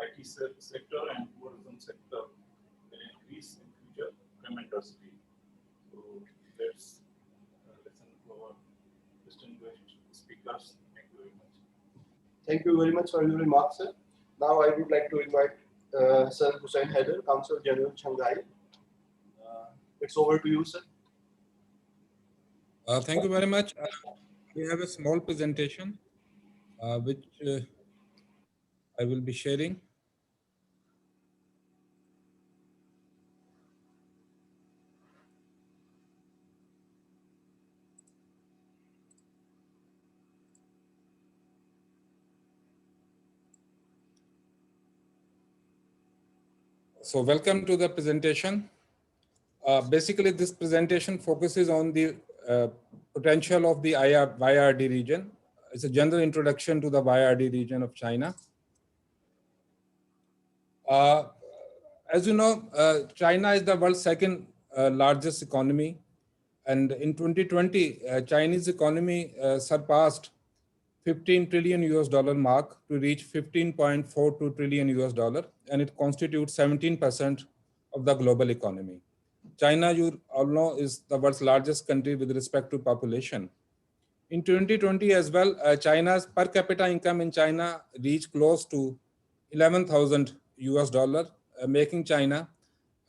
IT sector and tourism sector will increase in future tremendously. So let's listen to our distinguished speakers. Thank you very much. Thank you very much for your remarks, sir. Now I would like to invite Sir Hussain Haider, Consul General Shanghai. It's over to you, sir. Thank you very much. We have a small presentation which I will be sharing. So welcome to the presentation. Basically, this presentation focuses on the potential of the YRD region. It's a general introduction to the YRD region of China. As you know, China is the world's second largest economy. And in 2020, Chinese economy surpassed 15 trillion US dollar mark to reach 15.42 trillion US dollar, and it constitutes 17% of the global economy. China, you all know, is the world's largest country with respect to population. In 2020 as well, China's per capita income in China reached close to 11,000 US dollar, making China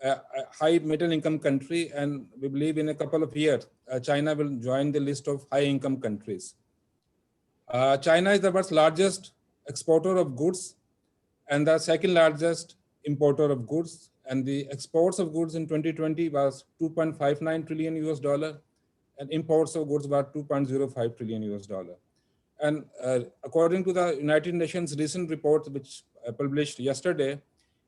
a high middle income country. And we believe in a couple of years, China will join the list of high income countries. China is the world's largest exporter of goods and the second largest importer of goods. And the exports of goods in 2020 was 2.59 trillion US dollar, and imports of goods were 2.05 trillion US dollar. And according to the United Nations recent report, which published yesterday,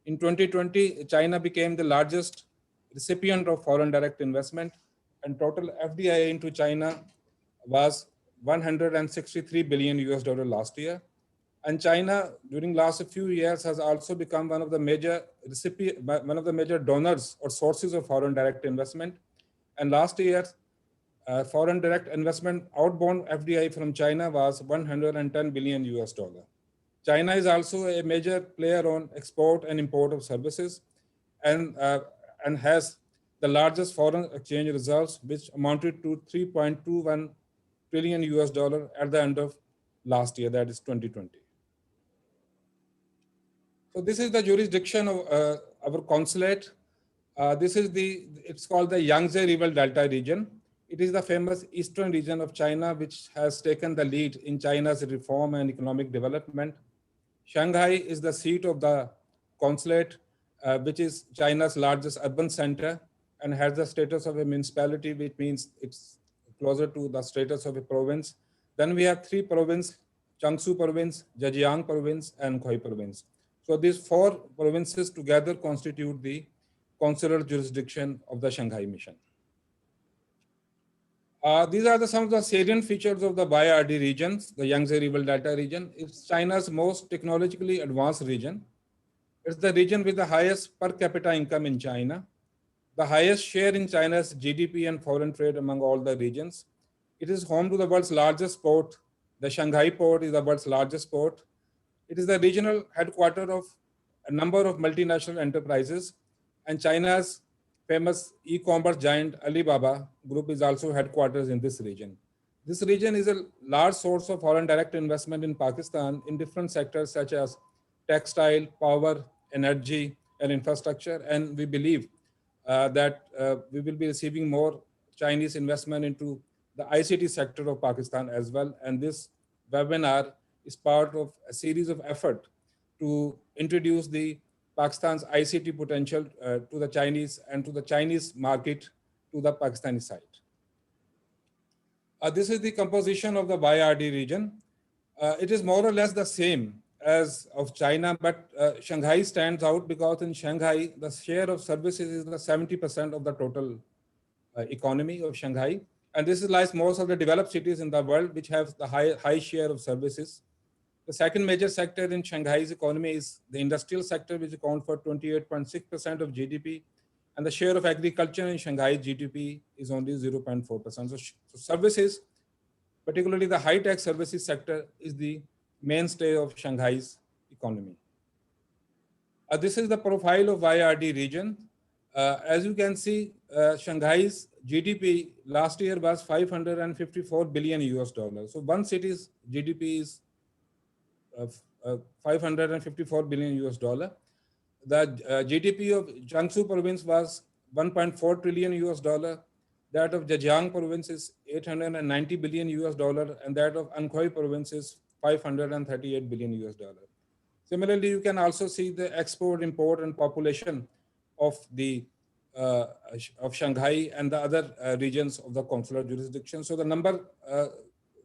in 2020, China became the largest recipient of foreign direct investment, and total FDI into China was 163 billion US dollar last year. And China, during last few years, has also become one of the major donors or sources of foreign direct investment. And last year, foreign direct investment outbound FDI from China was 110 billion US dollar. China is also a major player on export and import of services, and has the largest foreign exchange reserves, which amounted to 3.21 trillion US dollar at the end of last year, that is 2020. So this is the jurisdiction of our consulate. It's called the Yangtze River Delta region. It is the famous eastern region of China, which has taken the lead in China's reform and economic development. Shanghai is the seat of the consulate, which is China's largest urban center and has the status of a municipality, which means it's closer to the status of a province. Then we have three provinces: Jiangsu province, Zhejiang province, and Anhui province. So these four provinces together constitute the consular jurisdiction of the Shanghai mission. These are some of the salient features of the YRD regions, the Yangtze River Delta region. It's China's most technologically advanced region. It's the region with the highest per capita income in China, the highest share in China's GDP and foreign trade among all the regions. It is home to the world's largest port. The Shanghai port is the world's largest port. It is the regional headquarters of a number of multinational enterprises, and China's famous e-commerce giant Alibaba Group is also headquarters in this region. This region is a large source of foreign direct investment in Pakistan in different sectors such as textile, power, energy, and infrastructure. And we believe that we will be receiving more Chinese investment into the ICT sector of Pakistan as well. And this webinar is part of a series of efforts to introduce the Pakistan's ICT potential to the Chinese and to the Chinese market to the Pakistani side. This is the composition of the YRD region. It is more or less the same as of China, but Shanghai stands out because in Shanghai, the share of services is the 70% of the total economy of Shanghai. And this is like most of the developed cities in the world, which have the high share of services. The second major sector in Shanghai's economy is the industrial sector, which accounts for 28.6% of GDP. And the share of agriculture in Shanghai GDP is only 0.4%. So services, particularly the high-tech services sector, is the mainstay of Shanghai's economy. This is the profile of YRD region. As you can see, Shanghai's GDP last year was 554 billion US dollars. So one city's GDP is 554 billion US dollar. The GDP of Jiangsu province was 1.4 trillion US dollar. That of Zhejiang province is 890 billion US dollar, and that of Anhui province is 538 billion US dollar. Similarly, you can also see the export, import, and population of the of Shanghai and the other regions of the consular jurisdiction. So the number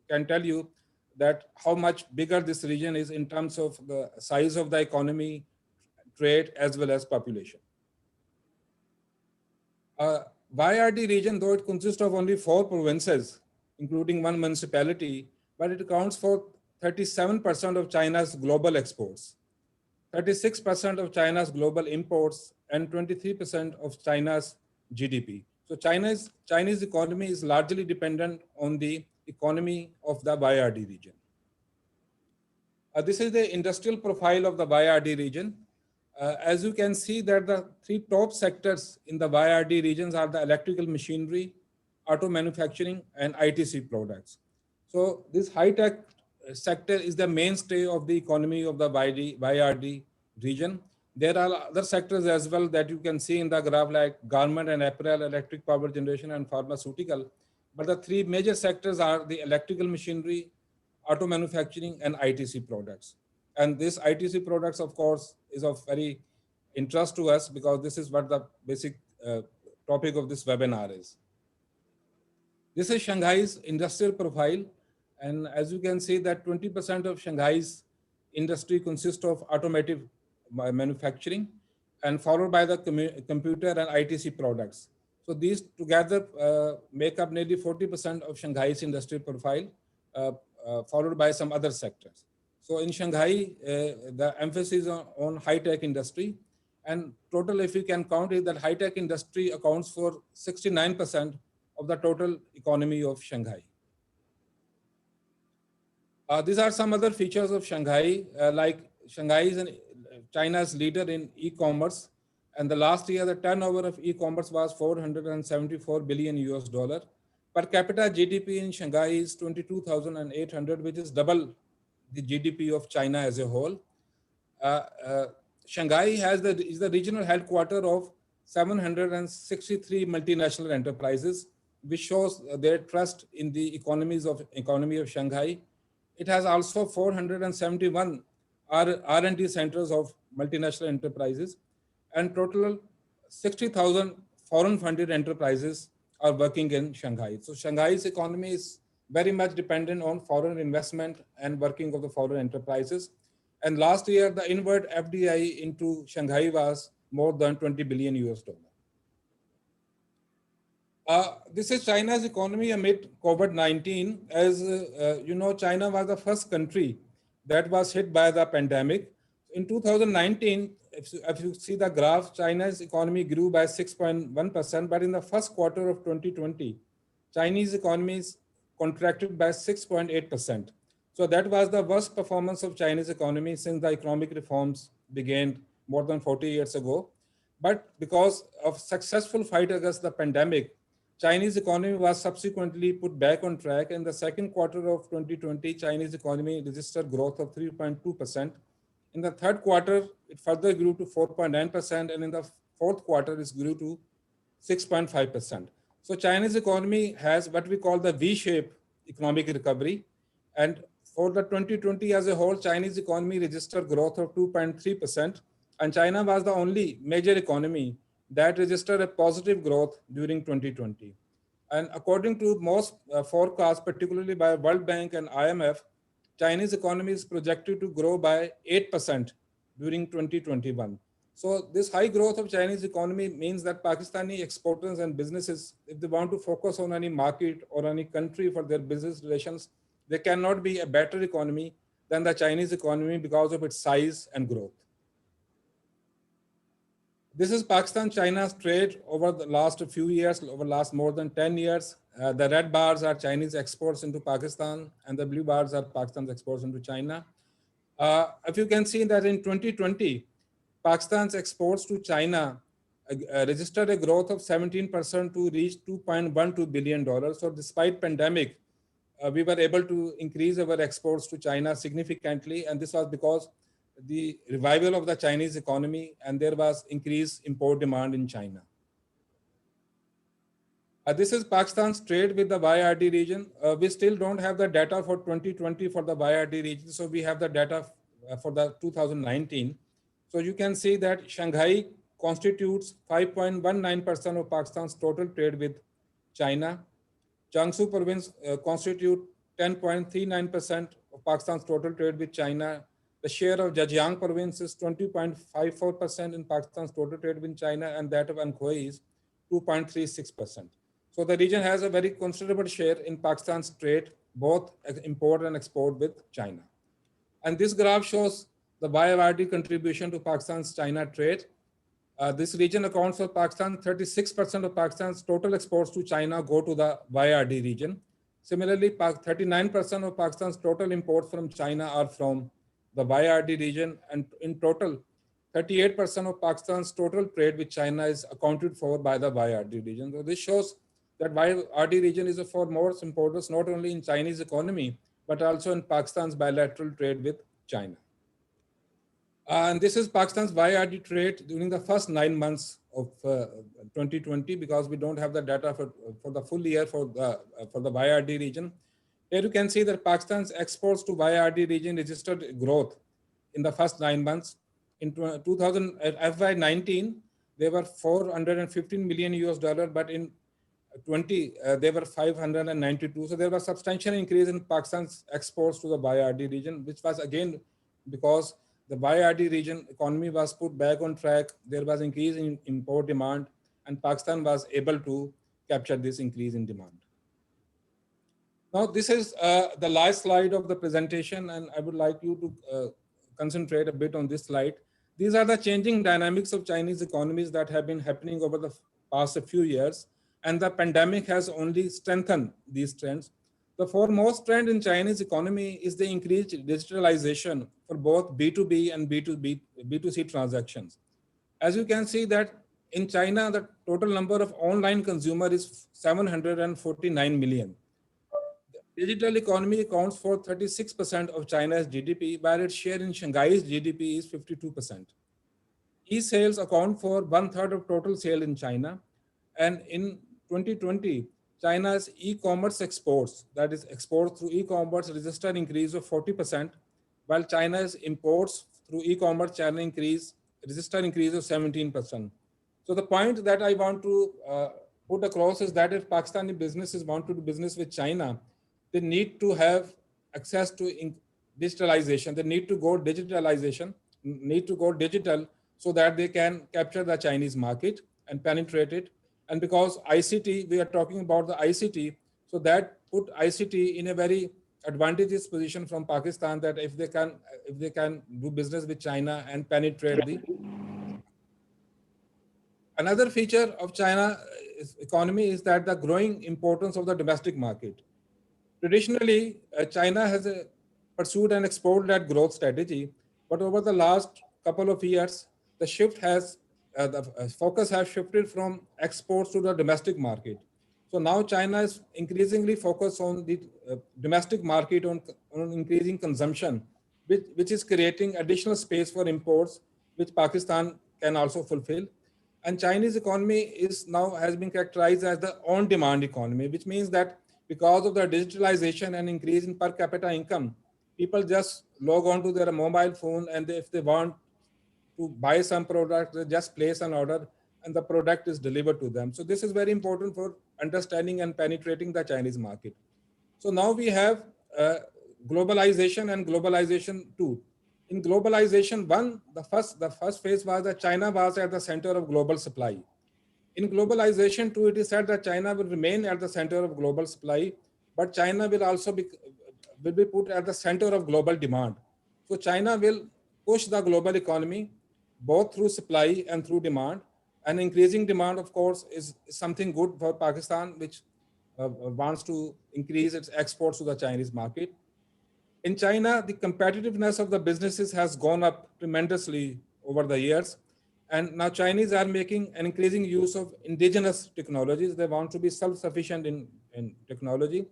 can tell you that how much bigger this region is in terms of the size of the economy, trade, as well as population. YRD region, though it consists of only 4 provinces, including 1 municipality, but it accounts for 37% of China's global exports, 36% of China's global imports, and 23% of China's GDP. So Chinese economy is largely dependent on the economy of the YRD region. This is the industrial profile of the YRD region. As you can see that the 3 top sectors in the YRD regions are the electrical machinery, auto manufacturing, and ITC products. So this high-tech sector is the mainstay of the economy of the YRD region. There are other sectors as well that you can see in the graph, like garment and apparel, electric power generation, and pharmaceutical. But the 3 major sectors are the electrical machinery, auto manufacturing, and ITC products. And this ITC products, of course, is of very interest to us because this is what the basic topic of this webinar is. This is Shanghai's industrial profile. And as you can see that 20% of Shanghai's industry consists of automotive manufacturing, and followed by the computer and ITC products. So these together make up nearly 40% of Shanghai's industrial profile, followed by some other sectors. So in Shanghai, the emphasis on high-tech industry, and total, if you can count it, that high-tech industry accounts for 69% of the total economy of Shanghai. These are some other features of Shanghai, like Shanghai is China's leader in e-commerce, and the last year the turnover of e-commerce was 474 billion US dollar. Per capita GDP in Shanghai is 22,800, which is double the GDP of China as a whole. Shanghai is the regional headquarters of 763 multinational enterprises, which shows their trust in the economy of Shanghai. It has also 471 R&D centers of multinational enterprises, and total 60,000 foreign funded enterprises are working in Shanghai. So Shanghai's economy is very much dependent on foreign investment and working of the foreign enterprises. And last year, the inward FDI into Shanghai was more than 20 billion US dollar. This is China's economy amid COVID-19. As you know, China was the first country that was hit by the pandemic. In 2019, if you see the graph, China's economy grew by 6.1%, but in the first quarter of 2020, Chinese economies contracted by 6.8%. So that was the worst performance of Chinese economy since the economic reforms began more than 40 years ago. But because of successful fight against the pandemic, Chinese economy was subsequently put back on track. In the second quarter of 2020, Chinese economy registered growth of 3.2%. In the third quarter, it further grew to 4.9%, and in the fourth quarter, it grew to 6.5%. So China's economy has what we call the V-shaped economic recovery. And for the 2020 as a whole, Chinese economy registered growth of 2.3%. And China was the only major economy that registered a positive growth during 2020. And according to most forecasts, particularly by World Bank and IMF, Chinese economy is projected to grow by 8% during 2021. So this high growth of Chinese economy means that Pakistani exporters and businesses, if they want to focus on any market or any country for their business relations, there cannot be a better economy than the Chinese economy because of its size and growth. This is Pakistan-China's trade over the last few years, over the last more than 10 years. The red bars are Chinese exports into Pakistan, and the blue bars are Pakistan's exports into China. If you can see that in 2020, Pakistan's exports to China registered a growth of 17% to reach $2.12 billion. So despite pandemic, we were able to increase our exports to China significantly. And this was because the revival of the Chinese economy and there was increased import demand in China. This is Pakistan's trade with the YRD region. We still don't have the data for 2020 for the YRD region. So we have the data for the 2019. So you can see that Shanghai constitutes 5.19% of Pakistan's total trade with China. Jiangsu province constitute 10.39% of Pakistan's total trade with China. The share of Zhejiang province is 20.54% in Pakistan's total trade with China, and that of Anhui is 2.36%. So the region has a very considerable share in Pakistan's trade, both import and export with China. And this graph shows the YRD contribution to Pakistan's China trade. This region accounts for Pakistan. 36% of Pakistan's total exports to China go to the YRD region. Similarly, 39% of Pakistan's total imports from China are from the YRD region, and in total, 38% of Pakistan's total trade with China is accounted for by the YRD region. So this shows that YRD region is for most importance, not only in Chinese economy, but also in Pakistan's bilateral trade with China. And this is Pakistan's YRD trade during the first 9 months of 2020, because we don't have the data for the full year for the YRD region. Here you can see that Pakistan's exports to YRD region registered growth in the first 9 months. In FY19, they were $415 million, but in 20, they were 592. So there was substantial increase in Pakistan's exports to the YRD region, which was again because the YRD region economy was put back on track. There was increase in import demand, and Pakistan was able to capture this increase in demand. Now, this is the last slide of the presentation, and I would like you to concentrate a bit on this slide. These are the changing dynamics of Chinese economies that have been happening over the past few years, and the pandemic has only strengthened these trends. The foremost trend in Chinese economy is the increased digitalization for both B2B and B2C transactions. As you can see that in China, the total number of online consumers is 749 million. The digital economy accounts for 36% of China's GDP, while its share in Shanghai's GDP is 52%. E-sales account for 1/3 of total sale in China. And in 2020, China's e-commerce exports, that is exports through e-commerce, registered increase of 40%, while China's imports through e-commerce channel registered increase of 17%. So the point that I want to put across is that if Pakistani businesses want to do business with China, they need to have access to digitalization. They need to go digital so that they can capture the Chinese market and penetrate it. And because ICT, we are talking about the ICT, so that put ICT in a very advantageous position from Pakistan, that if they can do business with China and penetrate the. Another feature of China's economy is that the growing importance of the domestic market. Traditionally, China has pursued an export-led growth strategy, but over the last couple of years, the focus has shifted from exports to the domestic market. So now China is increasingly focused on the domestic market, on increasing consumption, which is creating additional space for imports, which Pakistan can also fulfill. And Chinese economy has been characterized as the on-demand economy, which means that because of the digitalization and increase in per capita income, people just log on to their mobile phone, and if they want to buy some product, they just place an order and the product is delivered to them. So this is very important for understanding and penetrating the Chinese market. So now we have globalization and globalization 2. In globalization 1, the first phase was that China was at the center of global supply. In globalization 2, it is said that China will remain at the center of global supply, but China will also be put at the center of global demand. So China will push the global economy both through supply and through demand. And increasing demand, of course, is something good for Pakistan, which wants to increase its exports to the Chinese market. In China, the competitiveness of the businesses has gone up tremendously over the years. And now Chinese are making an increasing use of indigenous technologies. They want to be self-sufficient in technology.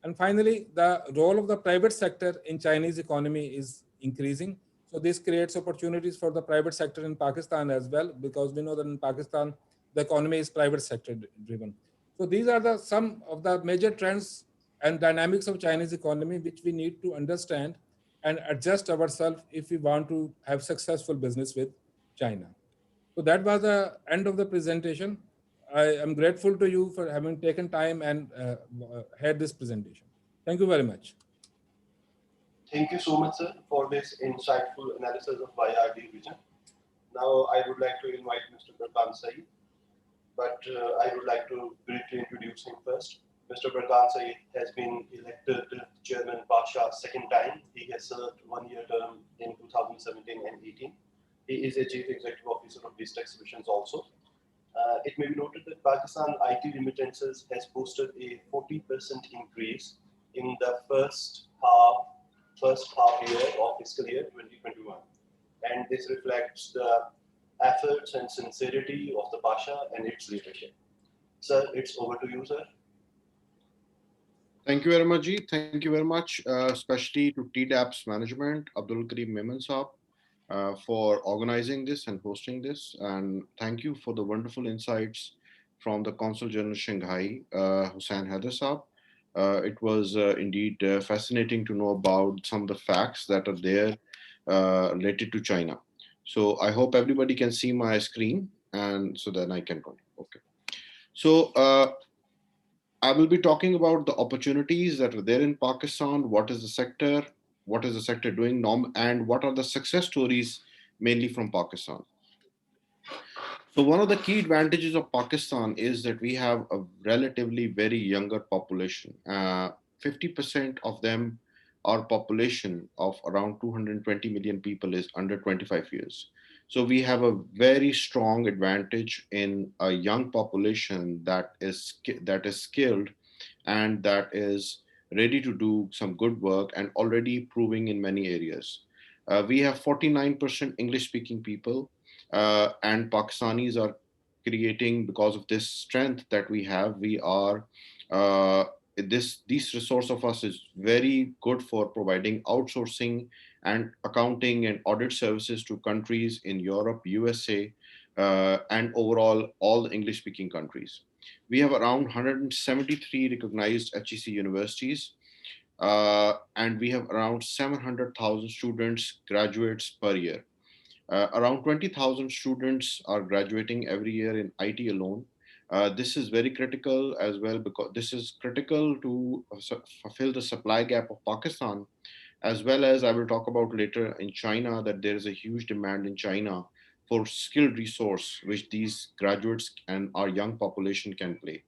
And finally, the role of the private sector in Chinese economy is increasing. So this creates opportunities for the private sector in Pakistan as well, because we know that in Pakistan, the economy is private sector driven. So these are some of the major trends and dynamics of Chinese economy, which we need to understand and adjust ourselves if we want to have successful business with China. So that was the end of the presentation. I am grateful to you for having taken time and had this presentation. Thank you very much. Thank you so much, sir, for this insightful analysis of YRD region. Now, I would like to invite Mr. Barkan Saeed, but I would like to briefly introduce him first. Mr. Barkan Saeed has been elected Chairman Pasha second time. He has served 1 year term in 2017 and 18. He is a Chief Executive Officer of these exhibitions also. It may be noted that Pakistan IT remittances has posted a 40% increase in the first half year of fiscal year 2021. And this reflects the efforts and sincerity of the Pasha and its leadership. Sir, it's over to you, sir. Thank you very much, Ji. Thank you very much, especially to TDAP's management, Abdul Kareem Memon Saab, for organizing this and hosting this. And thank you for the wonderful insights from the Consul General Shanghai, Hussain Haider Saab. It was indeed fascinating to know about some of the facts that are there related to China. So I hope everybody can see my screen, and so then I can continue. Okay. So I will be talking about the opportunities that are there in Pakistan. What is the sector doing, and what are the success stories mainly from Pakistan. So one of the key advantages of Pakistan is that we have a relatively very younger population. 50% of them, our population of around 220 million people is under 25 years. So we have a very strong advantage in a young population that is skilled and that is ready to do some good work and already proving in many areas. We have 49% English speaking people, and Pakistanis are creating, because of this strength that we have, we are this resource of us is very good for providing outsourcing and accounting and audit services to countries in Europe, USA, and overall all the English speaking countries. We have around 173 recognized HEC universities, and we have around 700,000 students, graduates per year. Around 20,000 students are graduating every year in IT alone. This is very critical as well, because this is critical to fulfill the supply gap of Pakistan, as well as I will talk about later in China, that there is a huge demand in China for skilled resource, which these graduates and our young population can play.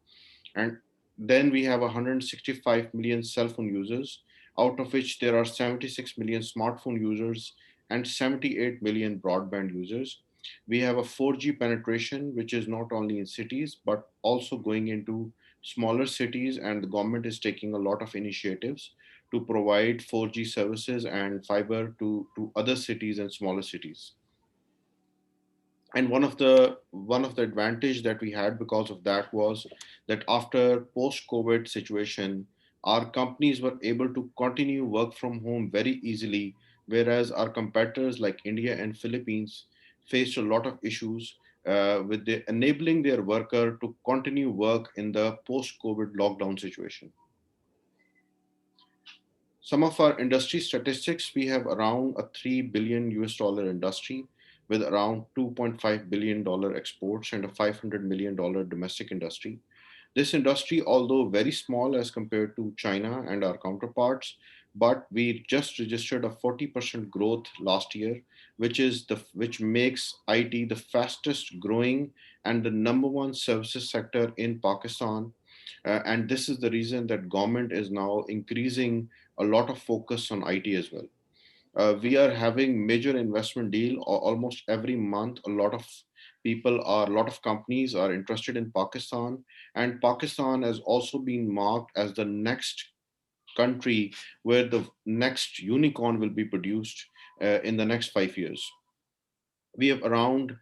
And then we have 165 million cell phone users, out of which there are 76 million smartphone users and 78 million broadband users. We have a 4G penetration, which is not only in cities, but also going into smaller cities, and the government is taking a lot of initiatives to provide 4G services and fiber to other cities and smaller cities. And one of the advantage that we had because of that was that after post-COVID situation, our companies were able to continue work from home very easily, whereas our competitors like India and Philippines faced a lot of issues with enabling their worker to continue work in the post-COVID lockdown situation. Some of our industry statistics, we have around a $3 billion industry with around $2.5 billion exports and a $500 million domestic industry. This industry, although very small as compared to China and our counterparts, but we just registered a 40% growth last year, which makes IT the fastest growing and the #1 services sector in Pakistan. And this is the reason that government is now increasing a lot of focus on IT as well. We are having major investment deal almost every month. A lot of companies are interested in Pakistan, and Pakistan has also been marked as the next country where the next unicorn will be produced in the next 5 years. We have around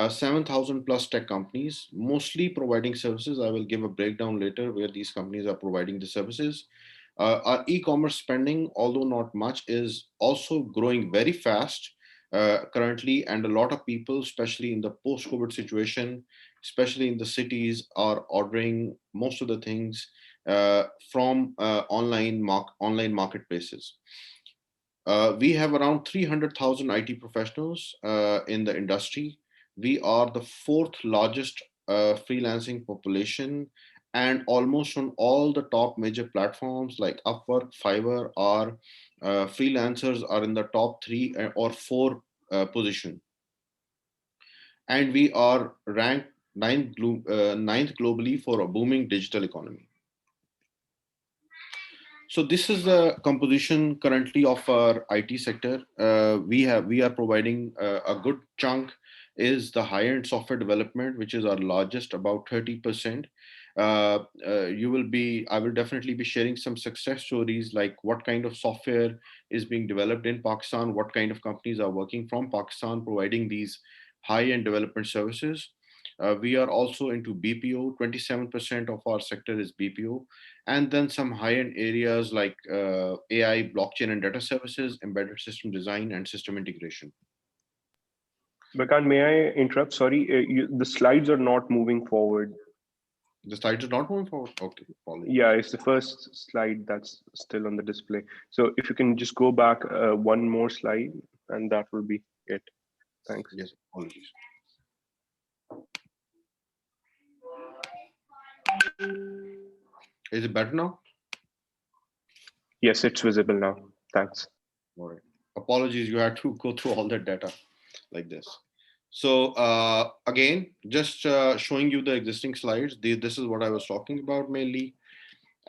7,000 plus tech companies, mostly providing services. I will give a breakdown later where these companies are providing the services. Our e-commerce spending, although not much, is also growing very fast currently, and a lot of people, especially in the post-COVID situation, especially in the cities, are ordering most of the things from online marketplaces. We have around 300,000 IT professionals in the industry. We are the fourth largest freelancing population, and almost on all the top major platforms like Upwork, Fiverr, our freelancers are in the top 3 or 4 position. And we are ranked ninth globally for a booming digital economy. So this is the composition currently of our IT sector. We are providing a good chunk is the high-end software development, which is our largest, about 30%. I will definitely be sharing some success stories, like what kind of software is being developed in Pakistan, what kind of companies are working from Pakistan, providing these high-end development services. We are also into BPO. 27% of our sector is BPO, and then some high-end areas like AI, blockchain and data services, embedded system design, and system integration. Bakan, may I interrupt? Sorry, the slides are not moving forward. The slides are not moving forward? Okay, apologies. Yeah, it's the first slide that's still on the display. So if you can just go back one more slide, and that will be it. Thanks. Yes, apologies. Is it better now? Yes, it's visible now. Thanks. All right. Apologies, you had to go through all that data like this. So again, just showing you the existing slides. This is what I was talking about mainly.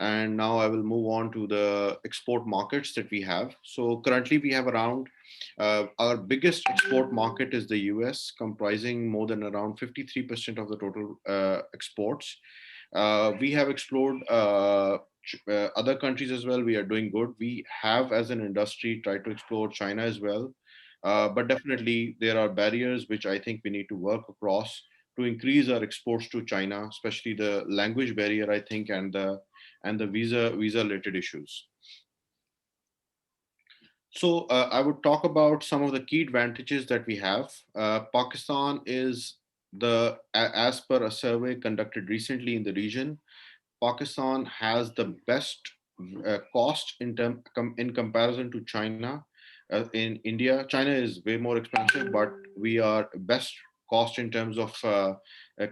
And now I will move on to the export markets that we have. So currently we have around, our biggest export market is the US, comprising more than around 53% of the total exports. We have explored other countries as well. We are doing good. We have, as an industry, tried to explore China as well. But definitely there are barriers which I think we need to work across to increase our exports to China, especially the language barrier, I think, and the visa related issues. So I would talk about some of the key advantages that we have. Pakistan is as per a survey conducted recently in the region, Pakistan has the best cost in comparison to China. In India, China is way more expensive, but we are best cost in terms of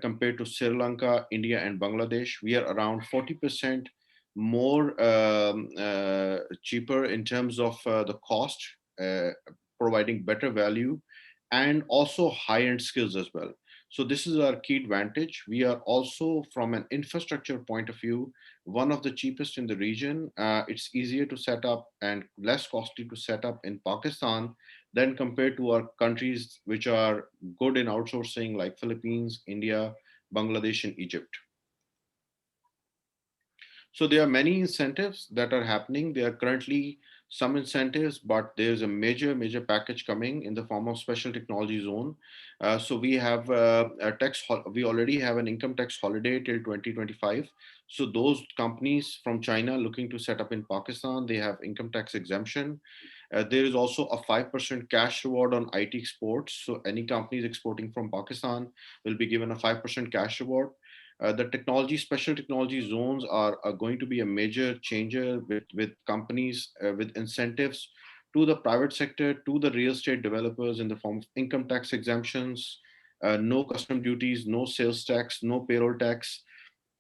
compared to Sri Lanka, India, and Bangladesh. We are around 40% more cheaper in terms of the cost, providing better value and also high-end skills as well. So this is our key advantage. We are also, from an infrastructure point of view, one of the cheapest in the region. It's easier to set up and less costly to set up in Pakistan than compared to our countries which are good in outsourcing, like Philippines, India, Bangladesh, and Egypt. So there are many incentives that are happening. There are currently some incentives, but there's a major package coming in the form of special technology zone. So we have we already have an income tax holiday till 2025. So those companies from China looking to set up in Pakistan, they have income tax exemption. There is also a 5% cash reward on IT exports. So any companies exporting from Pakistan will be given a 5% cash reward. The special technology zones are going to be a major changer with companies with incentives to the private sector, to the real estate developers in the form of income tax exemptions, no custom duties, no sales tax, no payroll tax,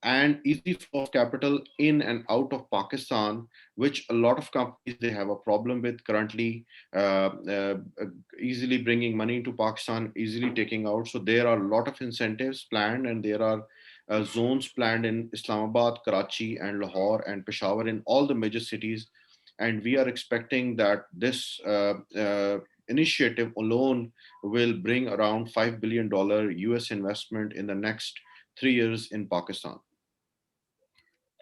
and easy flow of capital in and out of Pakistan, which a lot of companies, they have a problem with currently, easily bringing money into Pakistan, easily taking out. So there are a lot of incentives planned, and there are zones planned in Islamabad, Karachi, and Lahore, and Peshawar, in all the major cities. And we are expecting that this initiative alone will bring around $5 billion US investment in the next 3 years in Pakistan.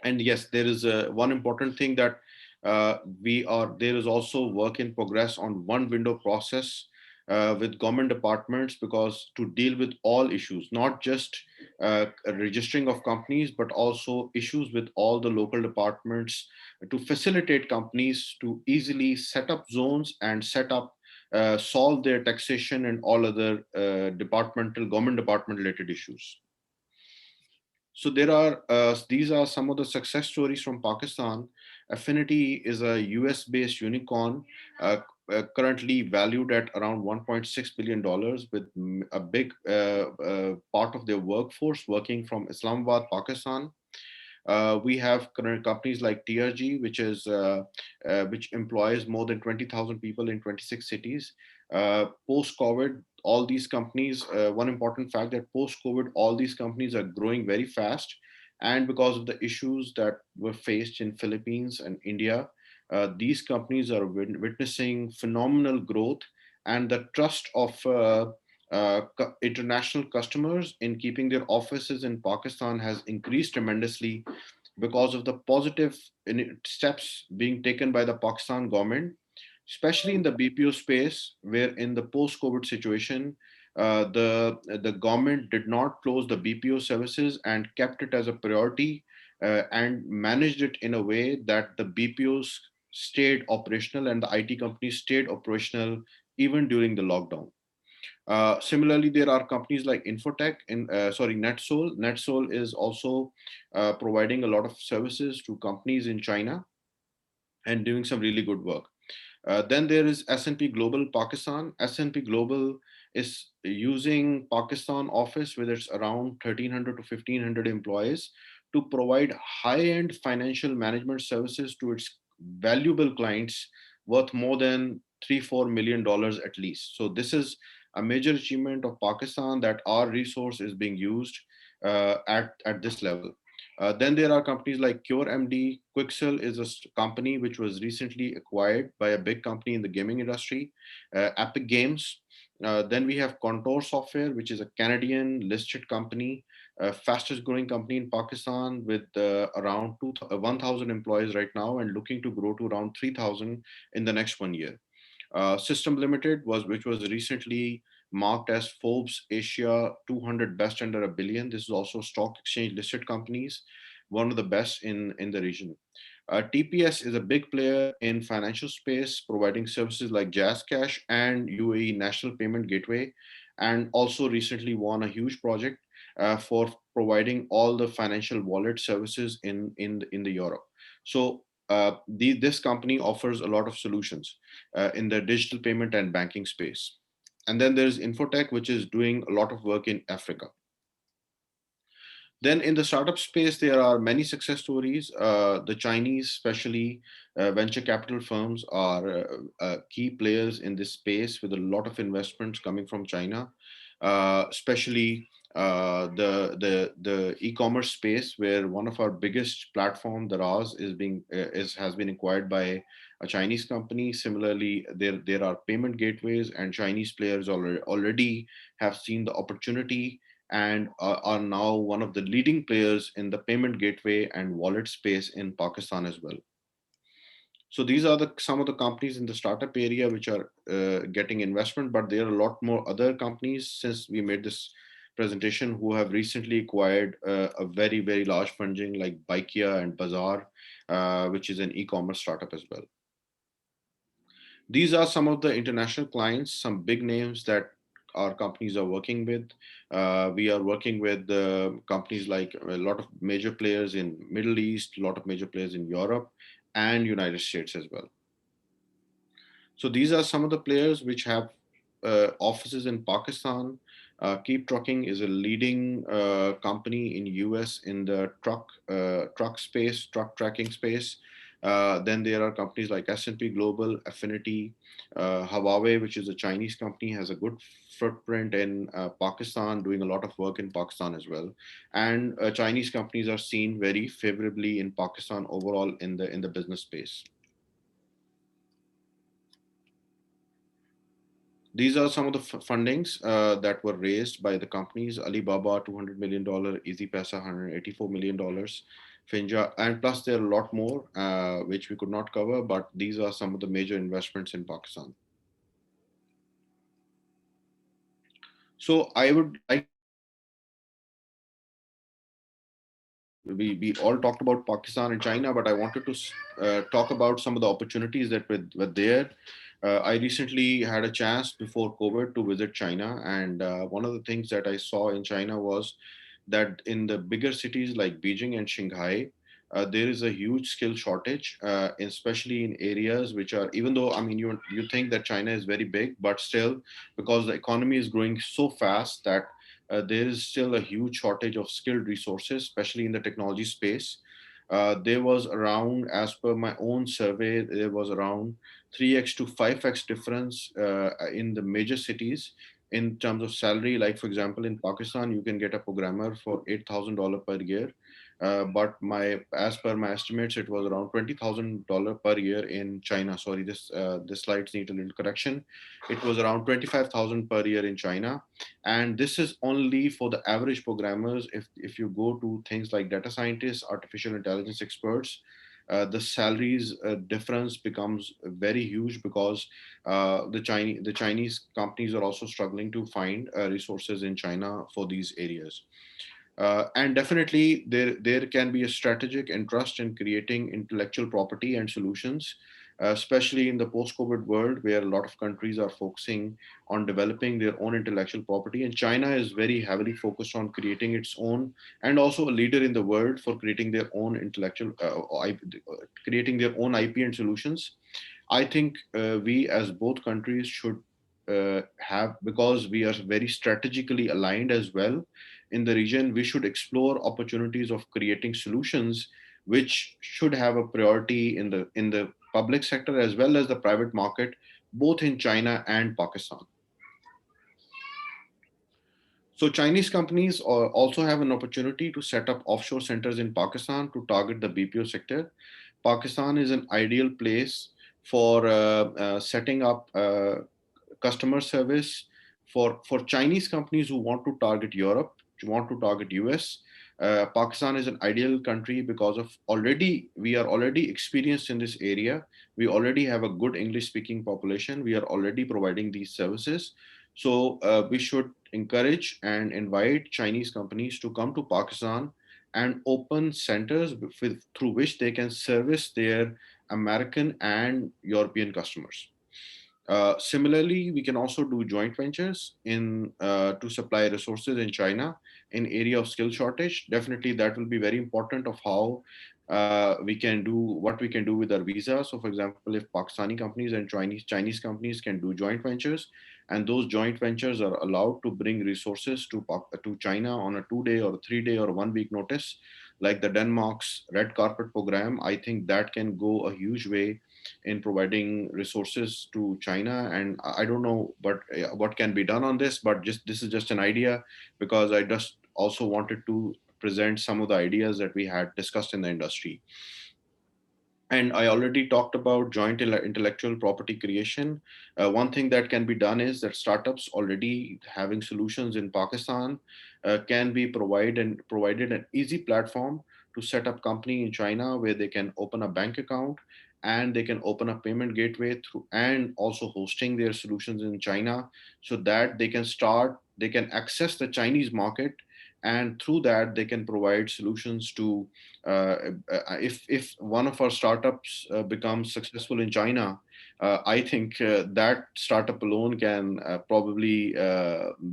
And yes, there is one important thing that there is also work in progress on one window process with government departments, because to deal with all issues, not just registering of companies, but also issues with all the local departments, to facilitate companies to easily set up zones and set up, solve their taxation and all other government department related issues. So these are some of the success stories from Pakistan. Affinity is a US-based unicorn, currently valued at around $1.6 billion, with a big part of their workforce working from Islamabad, Pakistan. We have current companies like TRG, which employs more than 20,000 people in 26 cities. Post-COVID, all these companies, one important fact that post-COVID, all these companies are growing very fast. And because of the issues that were faced in Philippines and India, these companies are witnessing phenomenal growth, and the trust of international customers in keeping their offices in Pakistan has increased tremendously because of the positive steps being taken by the Pakistan government, especially in the BPO space, where in the post-COVID situation, the government did not close the BPO services and kept it as a priority, and managed it in a way that the BPOs stayed operational and the IT companies stayed operational even during the lockdown. Similarly, there are companies like Infotech and NetSol. NetSol is also providing a lot of services to companies in China and doing some really good work. Then there is S&P Global Pakistan. S&P Global is using Pakistan office with its around 1,300 to 1,500 employees to provide high-end financial management services to its valuable clients worth more than $3-4 million at least. So this is a major achievement of Pakistan, that our resource is being used at this level. Then there are companies like CureMD. Quixel is a company which was recently acquired by a big company in the gaming industry, Epic Games. Then we have Contour Software, which is a Canadian listed company, fastest growing company in Pakistan, with around 1,000 employees right now and looking to grow to around 3,000 in the next 1 year. System Limited, which was recently marked as Forbes Asia 200 best under a billion. This is also stock exchange listed companies, one of the best in the region. TPS is a big player in financial space, providing services like Jazz Cash and UAE National Payment Gateway, and also recently won a huge project for providing all the financial wallet services in the Europe. So this company offers a lot of solutions in the digital payment and banking space. And then there's Infotech, which is doing a lot of work in Africa. Then in the startup space, there are many success stories. The Chinese, especially venture capital firms, are key players in this space with a lot of investments coming from China, especially the e-commerce space, where one of our biggest platform, Daraz, has been acquired by a Chinese company. Similarly, there are payment gateways, and Chinese players already have seen the opportunity and are now one of the leading players in the payment gateway and wallet space in Pakistan as well. So these are some of the companies in the startup area which are getting investment, but there are a lot more other companies since we made this presentation who have recently acquired a very, very large funding, like Baikia and Bazaar, which is an e-commerce startup as well. These are some of the international clients, some big names that our companies are working with. We are working with companies like a lot of major players in Middle East, a lot of major players in Europe and United States as well. So these are some of the players which have offices in Pakistan. Keep Trucking is a leading company in US in the truck space, truck tracking space. Then there are companies like S&P Global, Affinity, Huawei, which is a Chinese company, has a good footprint in Pakistan, doing a lot of work in Pakistan as well. And Chinese companies are seen very favorably in Pakistan overall in the business space. These are some of the fundings that were raised by the companies: Alibaba, $200 million, EasyPaisa, $184 million, Finja, and plus there are a lot more which we could not cover, but these are some of the major investments in Pakistan. So I would like, we all talked about Pakistan and China, but I wanted to talk about some of the opportunities that were there. I recently had a chance before COVID to visit China, and one of the things that I saw in China was that in the bigger cities like Beijing and Shanghai, there is a huge skill shortage, especially in areas which are, even though, I mean, you think that China is very big, but still, because the economy is growing so fast that there is still a huge shortage of skilled resources, especially in the technology space. There was around, as per my own survey, there was around 3x to 5x difference in the major cities in terms of salary. Like, for example, in Pakistan, you can get a programmer for $8,000 per year. But as per my estimates, it was around $20,000 per year in China. Sorry, this slides need a little correction. It was around 25,000 per year in China, and this is only for the average programmers. If you go to things like data scientists, artificial intelligence experts, the salaries difference becomes very huge, because the Chinese companies are also struggling to find resources in China for these areas. And definitely there can be a strategic interest in creating intellectual property and solutions, especially in the post-COVID world, where a lot of countries are focusing on developing their own intellectual property. And China is very heavily focused on creating its own, and also a leader in the world for creating their own creating their own IP and solutions. I think we as both countries should have, because we are very strategically aligned as well in the region, we should explore opportunities of creating solutions which should have a priority in the public sector as well as the private market, both in China and Pakistan. So Chinese companies also have an opportunity to set up offshore centers in Pakistan to target the BPO sector. Pakistan is an ideal place for setting up customer service for Chinese companies who want to target Europe, who want to target US. Pakistan is an ideal country because of we are already experienced in this area. We already have a good English speaking population. We are already providing these services. So we should encourage and invite Chinese companies to come to Pakistan and open centers through which they can service their American and European customers. Similarly, we can also do joint ventures to supply resources in China in area of skill shortage. Definitely, that will be very important of how we can do what we can do with our visa. So, for example, if Pakistani companies and Chinese companies can do joint ventures, and those joint ventures are allowed to bring resources to China on a 2-day or 3-day or 1-week notice, like the Denmark's Red Carpet program, I think that can go a huge way in providing resources to China. And I don't know, but what can be done on this, but this is just an idea, because I just also wanted to present some of the ideas that we had discussed in the industry. And I already talked about joint intellectual property creation. One thing that can be done is that startups already having solutions in Pakistan can be provided an easy platform to set up company in China, where they can open a bank account and they can open a payment gateway through, and also hosting their solutions in China, so that they can access the Chinese market, and through that they can provide solutions to if one of our startups becomes successful in China, I think that startup alone can probably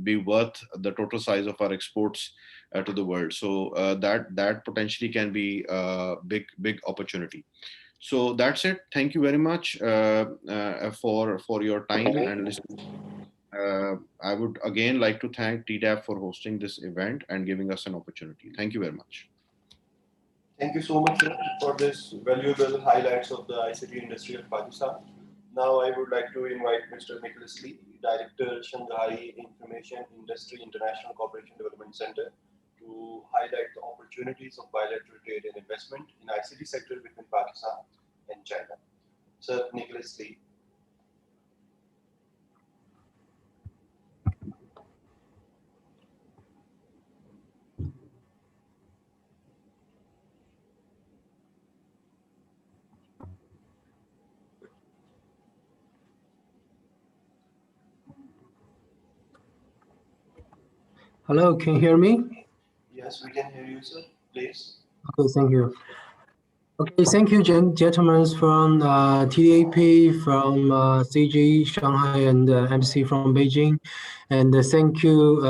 be worth the total size of our exports to the world. So that potentially can be a big opportunity. So that's it. Thank you very much for your time and listening. I would again like to thank TDAP for hosting this event and giving us an opportunity. Thank you very much. Thank you so much, sir, for this valuable highlights of the ICT industry of Pakistan. Now I would like to invite Mr. Nicholas Lee, Director, Shanghai Information Industry International Cooperation Development Center, to highlight the opportunities of bilateral trade and investment in ICT sector between Pakistan and China. Sir Nicholas Lee. Hello, can you hear me? Yes, we can hear you, sir. Please. Okay, thank you. Okay, thank you, gentlemen from TDAP, from CG Shanghai, and MC from Beijing, and thank you,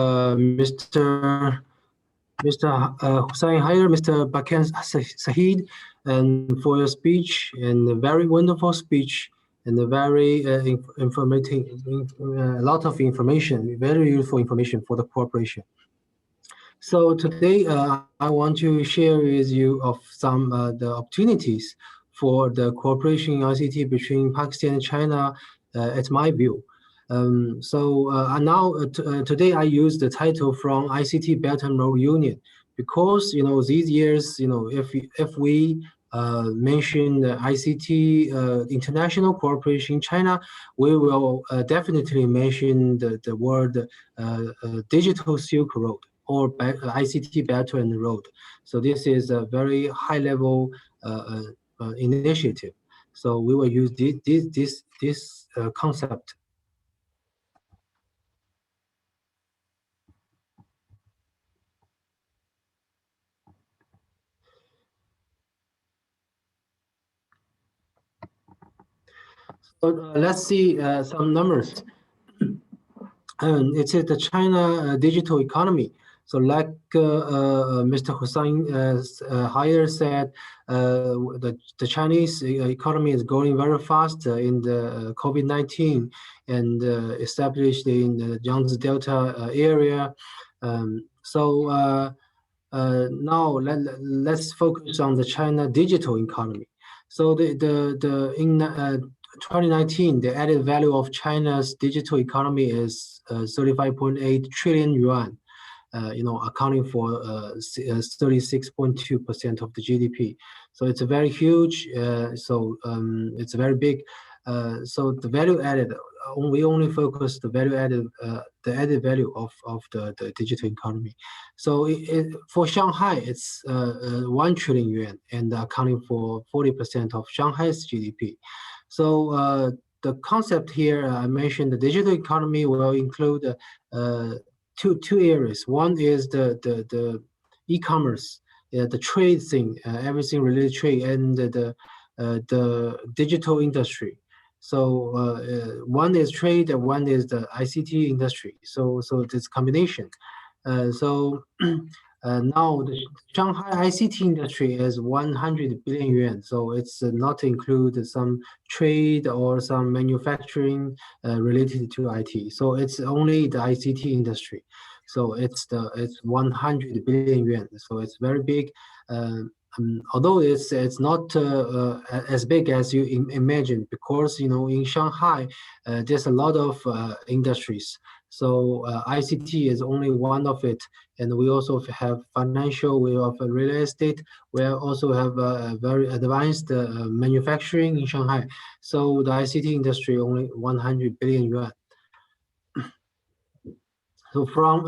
Mr. Hussain Haider, Mr. Bakan Sahid, and for your speech, and a very wonderful speech, and a very informative, a lot of information, very useful information for the cooperation. So today, I want to share with you of some the opportunities for the cooperation in ICT between Pakistan and China, at my view. Today I use the title from ICT Belt and Road Union because these years if we mention the ICT international cooperation in China, we will definitely mention the word digital Silk Road or ICT Belt and Road. So this is a very high level initiative. So we will use this concept. So let's see some numbers. It is the China digital economy. So like Mr. Hussain Haider said, the Chinese economy is growing very fast in the COVID-19 and established in the Yangtze Delta area. Now let's focus on the China digital economy. So in 2019, the added value of China's digital economy is 35.8 trillion yuan, accounting for 36.2% of the GDP. So it's a very huge. It's very big. So the value added, we only focus the value added, the added value of the digital economy. So for Shanghai, it's 1 trillion yuan and accounting for 40% of Shanghai's GDP. So the concept here, I mentioned the digital economy will include two areas. One is the e-commerce, the trade thing, everything related to trade, and the digital industry. So one is trade and one is the ICT industry. So this combination. Now the Shanghai ICT industry is 100 billion yuan. So it's not include some trade or some manufacturing related to IT. So it's only the ICT industry. So it's 100 billion yuan. So it's very big. Although it's not as big as you imagine, because in Shanghai there's a lot of industries. So ICT is only one of it, and we also have financial, we have real estate, we also have very advanced manufacturing in Shanghai. So the ICT industry only 100 billion yuan. So from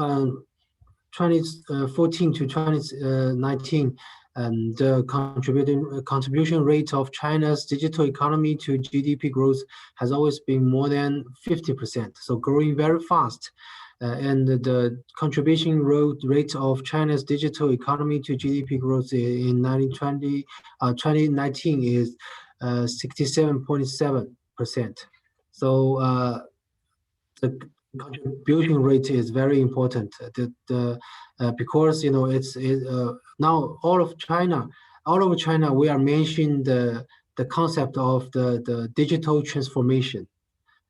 2014 to 2019, the contribution rate of China's digital economy to GDP growth has always been more than 50%, so growing very fast. And the contribution rate of China's digital economy to GDP growth in 2019 is 67.7%. So the contribution rate is very important. Because it's now all over China, we are mentioning the concept of the digital transformation.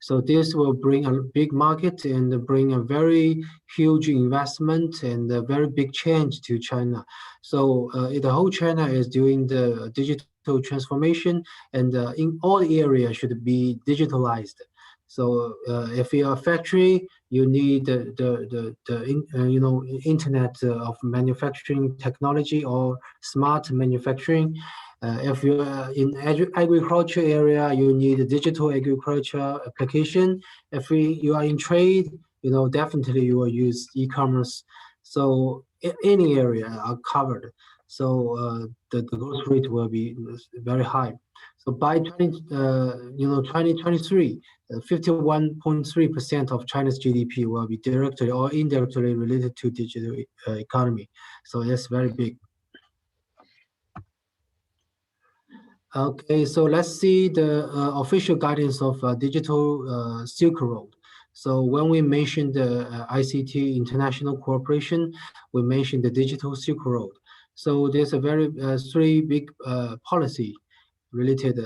So this will bring a big market and bring a very huge investment and a very big change to China. So the whole China is doing the digital transformation, and in all areas should be digitalized. So if you're a factory, you need the internet of manufacturing technology or smart manufacturing. If you're in agriculture area, you need a digital agriculture application. If you are in trade, definitely you will use e-commerce. So any area are covered. So the growth rate will be very high. So by 2023, 51.3% of China's GDP will be directly or indirectly related to digital economy. So that's very big. Okay, so let's see the official guidance of digital Silk Road. So when we mentioned the ICT International Cooperation, we mentioned the digital Silk Road. So there's a very three big policy related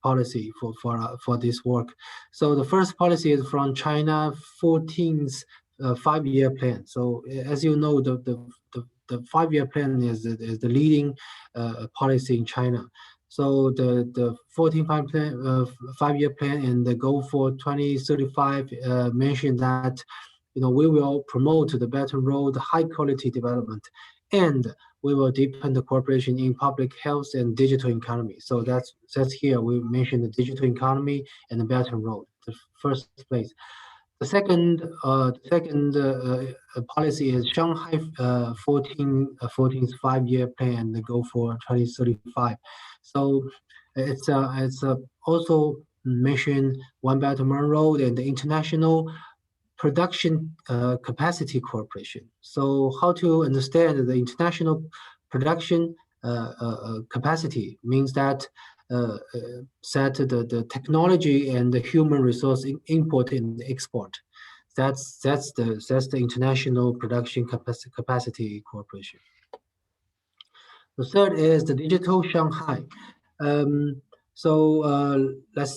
policy for this work. So the first policy is from China 14th 5-year plan. So as you know, the 5-year plan is the leading policy in China. So the 5-year plan and the goal for 2035 mentioned that we will promote the Belt and Road high quality development, and we will deepen the cooperation in public health and digital economy. So that's here we mentioned the digital economy and the Belt and Road, the first place. The second policy is Shanghai 14th 5-year plan, the goal for 2035. So it's also mentioned One Belt and One Road and the international production capacity cooperation. So how to understand the international production capacity means that set the technology and the human resource import and export. That's the international production capacity cooperation. The third is the digital Shanghai. Let's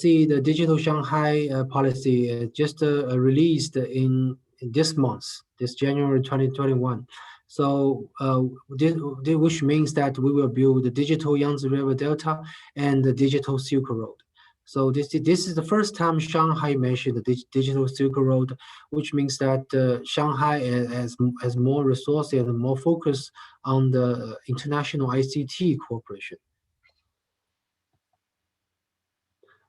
see, the digital Shanghai policy just released in this month, this January 2021. So which means that we will build the digital Yangtze River Delta and the digital Silk Road. So this is the first time Shanghai mentioned the digital Silk Road, which means that Shanghai has more resources and more focus on the international ICT cooperation.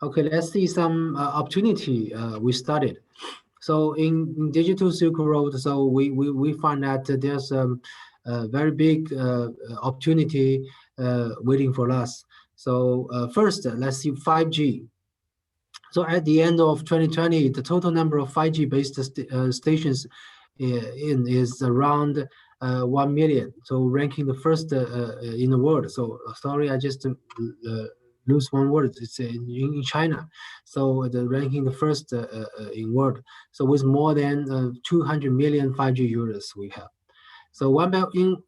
Okay, let's see some opportunity we studied. So in digital Silk Road, so we find that there's a very big opportunity waiting for us. So first, let's see 5G. So at the end of 2020, the total number of 5G based stations is around 1 million. So ranking the first in the world. So sorry, I just lose one word. It's in China. So the ranking the first in world. So with more than 200 million 5G users we have. So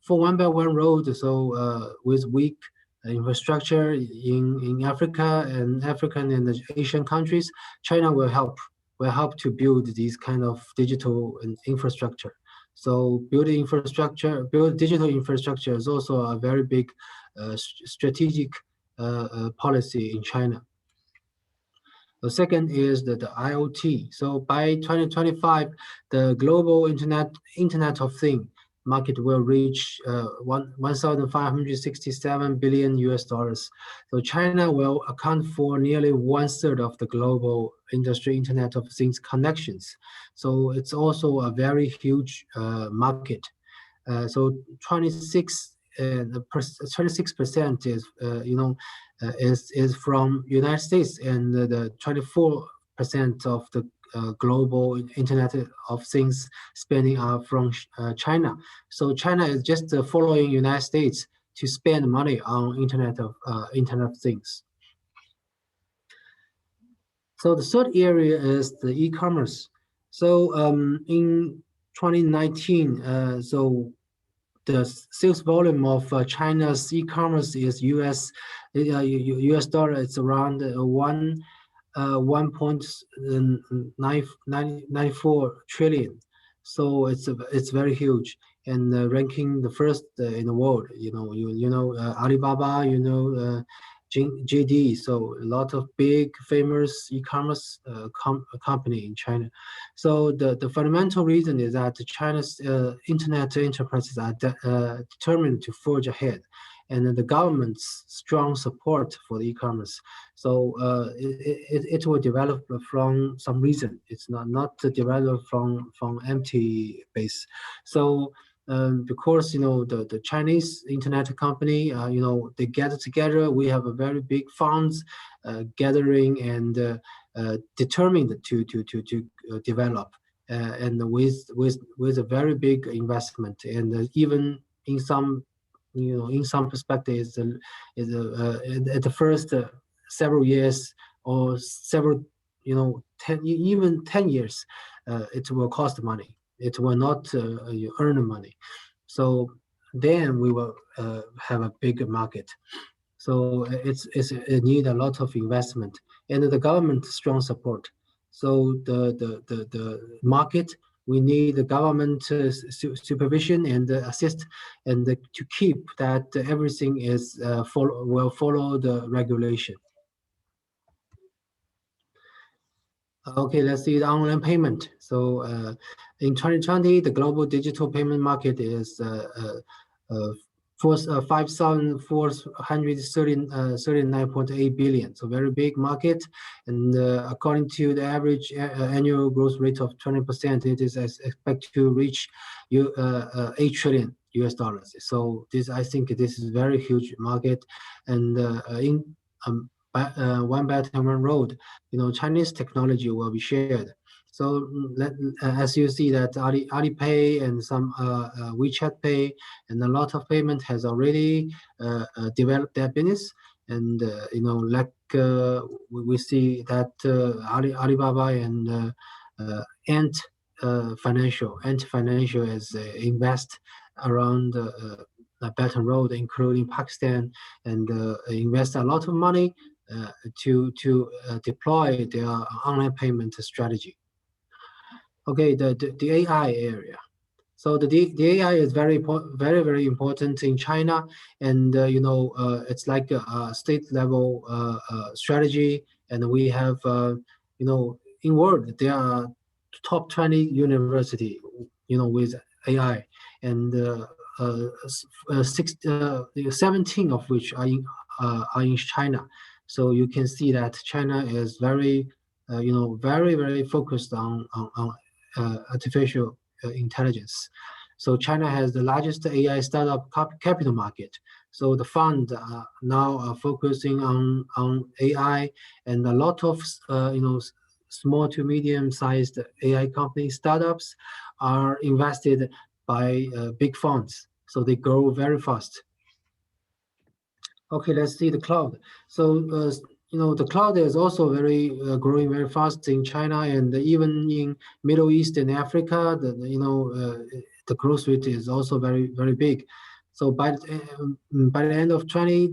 for One Belt One Road. So with weak infrastructure in Africa and African and Asian countries, China will help to build these kind of digital infrastructure. So build digital infrastructure is also a very big strategic policy in China. The second is the IoT. So by 2025, the global Internet of Things market will reach 1,567 billion US dollars. So China will account for nearly 1/3 of the global industry Internet of Things connections. So it's also a very huge market. So 26% is from United States, and the 24% of the global Internet of Things spending are from China. So China is just following United States to spend money on Internet of Things. So the third area is the e-commerce. So in 2019, so the sales volume of China's e-commerce is US dollar. It's around 1.94 trillion. So it's very huge, and ranking the first in the world. Alibaba, JD. So a lot of big famous e-commerce company in China. So the fundamental reason is that China's internet enterprises are determined to forge ahead, and the government's strong support for the e-commerce. So it will develop from some reason. It's not developed from empty base. So because the Chinese internet company, they get together. We have a very big funds gathering and determined to develop, and with a very big investment, and even in some perspectives, at the first several years or several 10 years, it will cost money. It will not earn money. So then we will have a big market. So it need a lot of investment and the government strong support. So the market, we need the government supervision and assist, and to keep that everything is will follow the regulation. Okay, let's see the online payment. So in 2020, the global digital payment market is 5,439.8 billion. So very big market, and according to the average annual growth rate of 20%, it is expected to reach $8 trillion. So I think this is a very huge market, and in One Belt and One Road, Chinese technology will be shared. So as you see that Alipay and some WeChat Pay and a lot of payment has already developed their business, and we see that Alibaba and Ant Financial is invest around Belt and Road, including Pakistan, and invest a lot of money to deploy their online payment strategy. Okay, the AI area. So the AI is very important in China, and it's like a state level strategy, and we have in world there are top 20 university with AI, and 17 of which are in China. So you can see that China is very very focused on artificial intelligence. So China has the largest AI startup capital market. So the fund now are focusing on AI, and a lot of small to medium-sized AI company startups are invested by big funds. So they grow very fast. Okay, let's see the cloud. So the cloud is also very growing very fast in China, and even in Middle East and Africa. The growth rate is also very big. So by the end of 20,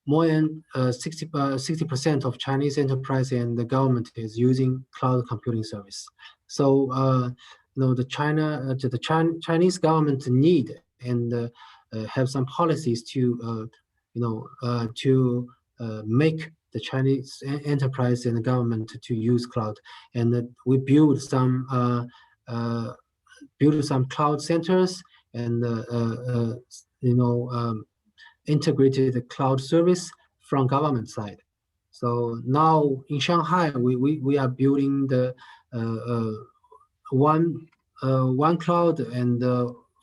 more than 60% of Chinese enterprise and the government is using cloud computing service. So the Chinese government need and have some policies to make the Chinese enterprise and the government to use cloud, and we build some cloud centers and integrated cloud service from government side. So now in Shanghai, we are building the one cloud and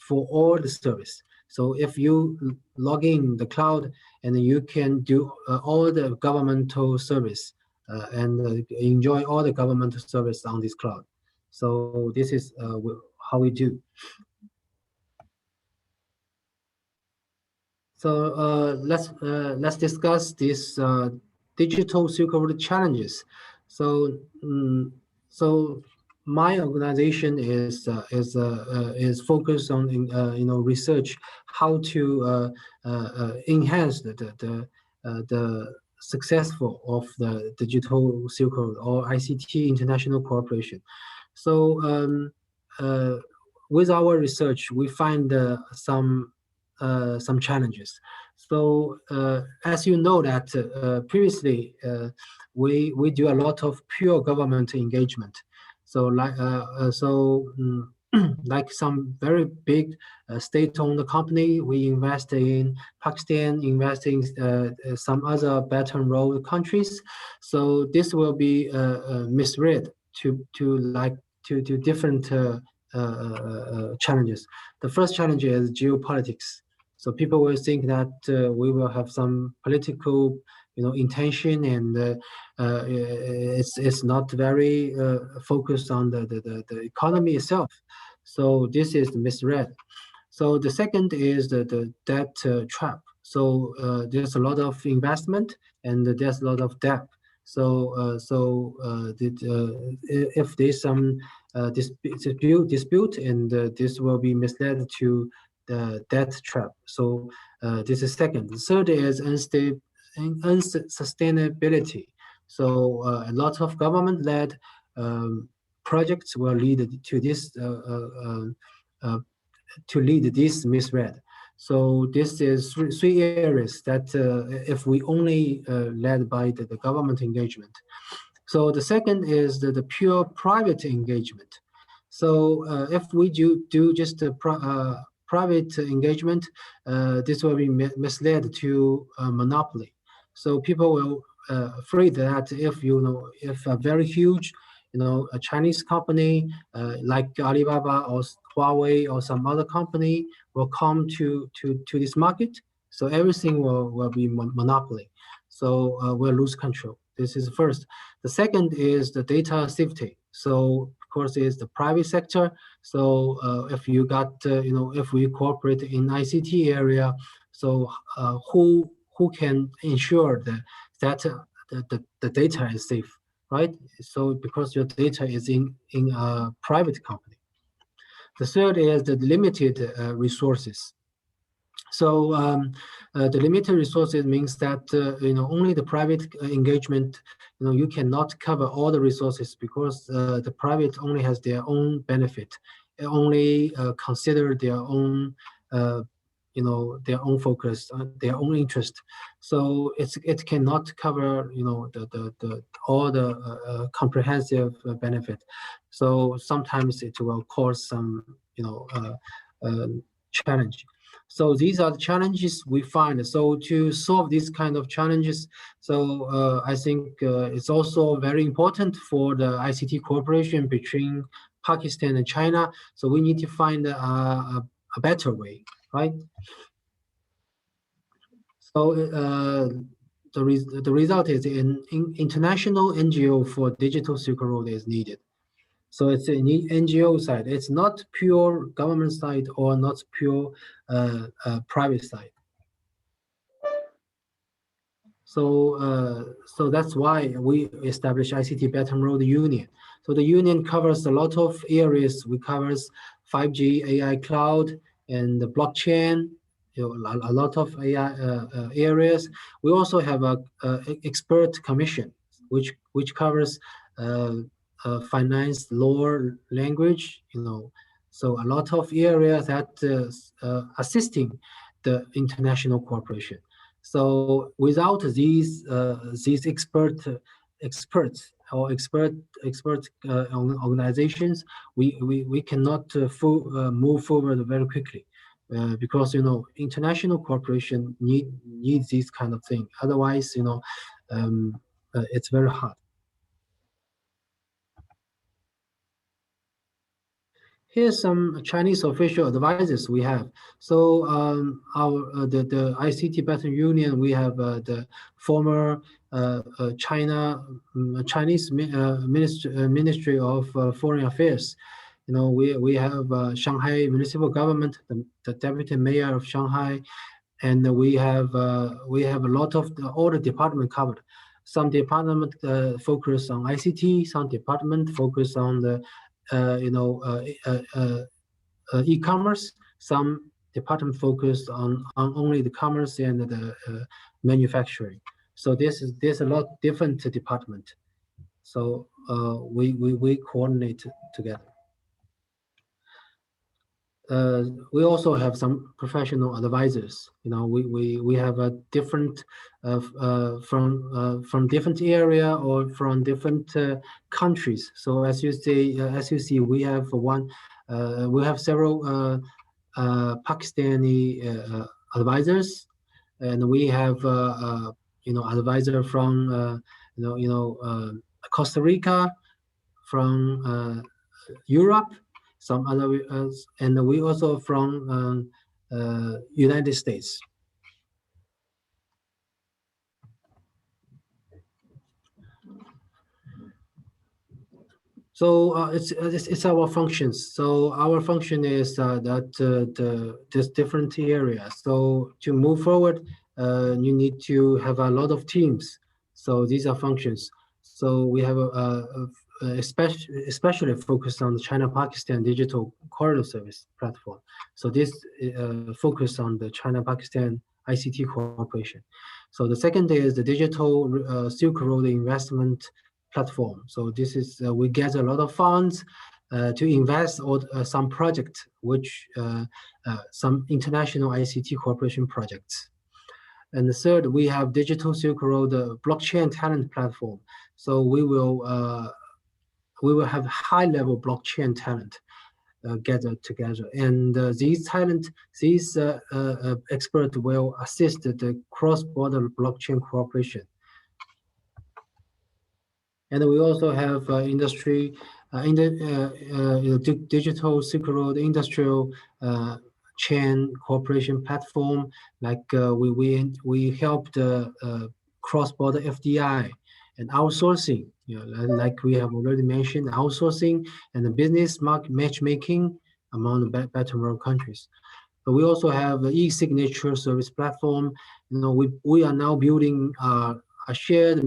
for all the service. So if you log in the cloud, and you can do all the governmental service and enjoy all the governmental service on this cloud. So this is how we do. So let's discuss this digital Silkroad challenges. So my organization is focused on research how to enhance the successful of the digital Silkroad or ICT international cooperation. So with our research, we find some challenges. So as you know that previously we do a lot of pure government engagement. So like some very big state-owned company, we invest in Pakistan, investing some other Belt and Road countries. So this will be misread to different challenges. The first challenge is geopolitics. So people will think that we will have some political, intention, and it's not very focused on the economy itself. So this is misread. So the second is the debt trap. So there's a lot of investment and there's a lot of debt. So if there's some dispute, and this will be misled to the debt trap. So this is second. The third is unsustainability. So a lot of government-led projects will lead to this misread. So this is three areas that if we only led by the government engagement. So the second is the pure private engagement. So if we do just a private engagement, this will be misled to monopoly. So people will afraid that if a very huge, a Chinese company like Alibaba or Huawei or some other company will come to this market, so everything will be monopoly. So we'll lose control. This is first. The second is the data safety. So of course, it's the private sector. So if you got, if we cooperate in ICT area, so who can ensure that the data is safe, right? So because your data is in a private company. The third is the limited resources. So the limited resources means that only the private engagement, you cannot cover all the resources, because the private only has their own benefit, only consider their own their own focus, their own interest. So it cannot cover all the comprehensive benefit. So sometimes it will cause some challenge. So these are the challenges we find. So to solve these kind of challenges, so I think it's also very important for the ICT cooperation between Pakistan and China. So we need to find a better way, right? So the result is in international NGO for digital Silkroad is needed. So it's an NGO side. It's not pure government side or not pure private side. So so that's why we established ICT Belt and Road Union. So the union covers a lot of areas. We covers 5G, AI, cloud, and the blockchain. A lot of AI areas. We also have a expert commission, which covers finance, law, language. So a lot of areas that assisting the international cooperation. So without these experts or expert organizations, we cannot move forward very quickly. Because international cooperation needs this kind of thing. Otherwise, it's very hard. Here's some Chinese official advisors we have. So the ICT Belt Union, we have the former Chinese Ministry of Foreign Affairs. We have Shanghai municipal government, the deputy mayor of Shanghai, and we have a lot of all the department covered. Some department focus on ICT, some department focus on the e-commerce, some department focused on only the commerce and the manufacturing. So there's a lot different department. So we coordinate together. We also have some professional advisors. We have a different from different area or from different countries. So as you see, we have several Pakistani advisors, and we have advisor from Costa Rica, from Europe. some other, and we also from United States. So it's our functions. So our function is that there's different areas. So to move forward, you need to have a lot of teams. So these are functions. So we have especially focused on the China-Pakistan Digital Corridor Service platform. So this focus on the China-Pakistan ICT Cooperation. So the second is the Digital Silkroad Investment Platform. So this is we get a lot of funds to invest on some project, which some international ICT cooperation projects. And the third, we have Digital Silk Road blockchain talent platform. So we will have high-level blockchain talent gathered together, and these experts will assist the cross-border blockchain cooperation. And we also have industry digital Silk Road industrial chain cooperation platform. Like we help the cross-border FDI and outsourcing. Like we have already mentioned, outsourcing and the business market matchmaking among the Belt and Road countries. But we also have the e-signature service platform. We are now building a shared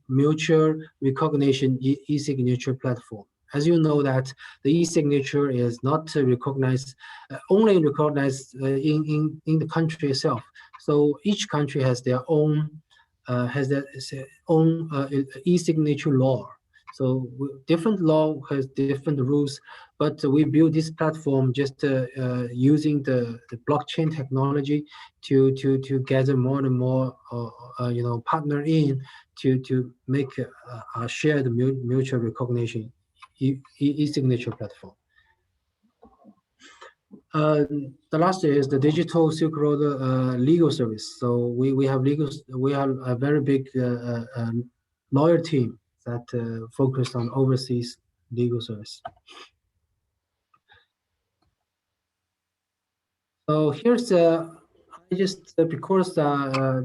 mutual recognition e-signature platform. As you know that the e-signature is not recognized, only recognized in the country itself. So each country has their own e-signature law. So different law has different rules, but we build this platform just using the blockchain technology to gather more and more partner in to make a shared mutual recognition e-signature platform. The last is the Digital Silk Road legal service. So we have a very big lawyer team that focus on overseas legal service. So here's because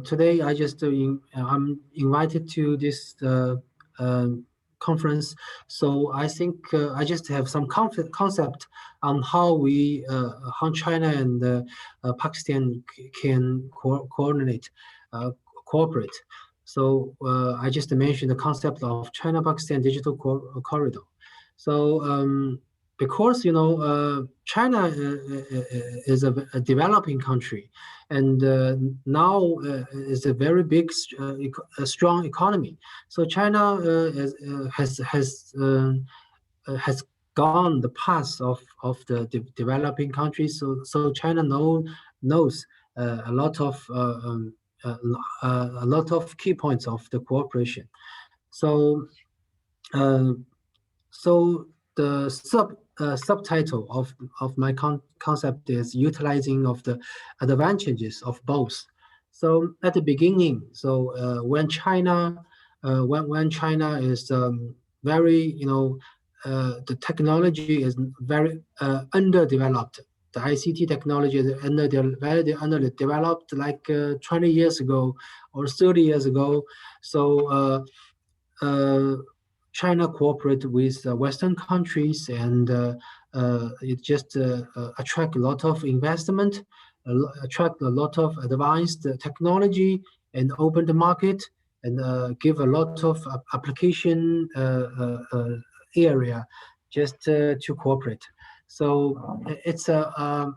today I'm invited to this conference, so I think I just have some concept on how China and Pakistan can cooperate. So I just mentioned the concept of China-Pakistan Digital Corridor. So because China is a developing country, and now is a very big, strong economy. So China has gone the path of the developing countries. So China knows a lot of key points of the cooperation. So the subtitle of my concept is utilizing of the advantages of both. So at the beginning, so when China is very, the technology is very underdeveloped. The ICT technology is very underdeveloped, like 20 years ago or 30 years ago. So China cooperate with Western countries, and it just attract a lot of investment, attract a lot of advanced technology, and open the market, and give a lot of application area just to cooperate. So it's and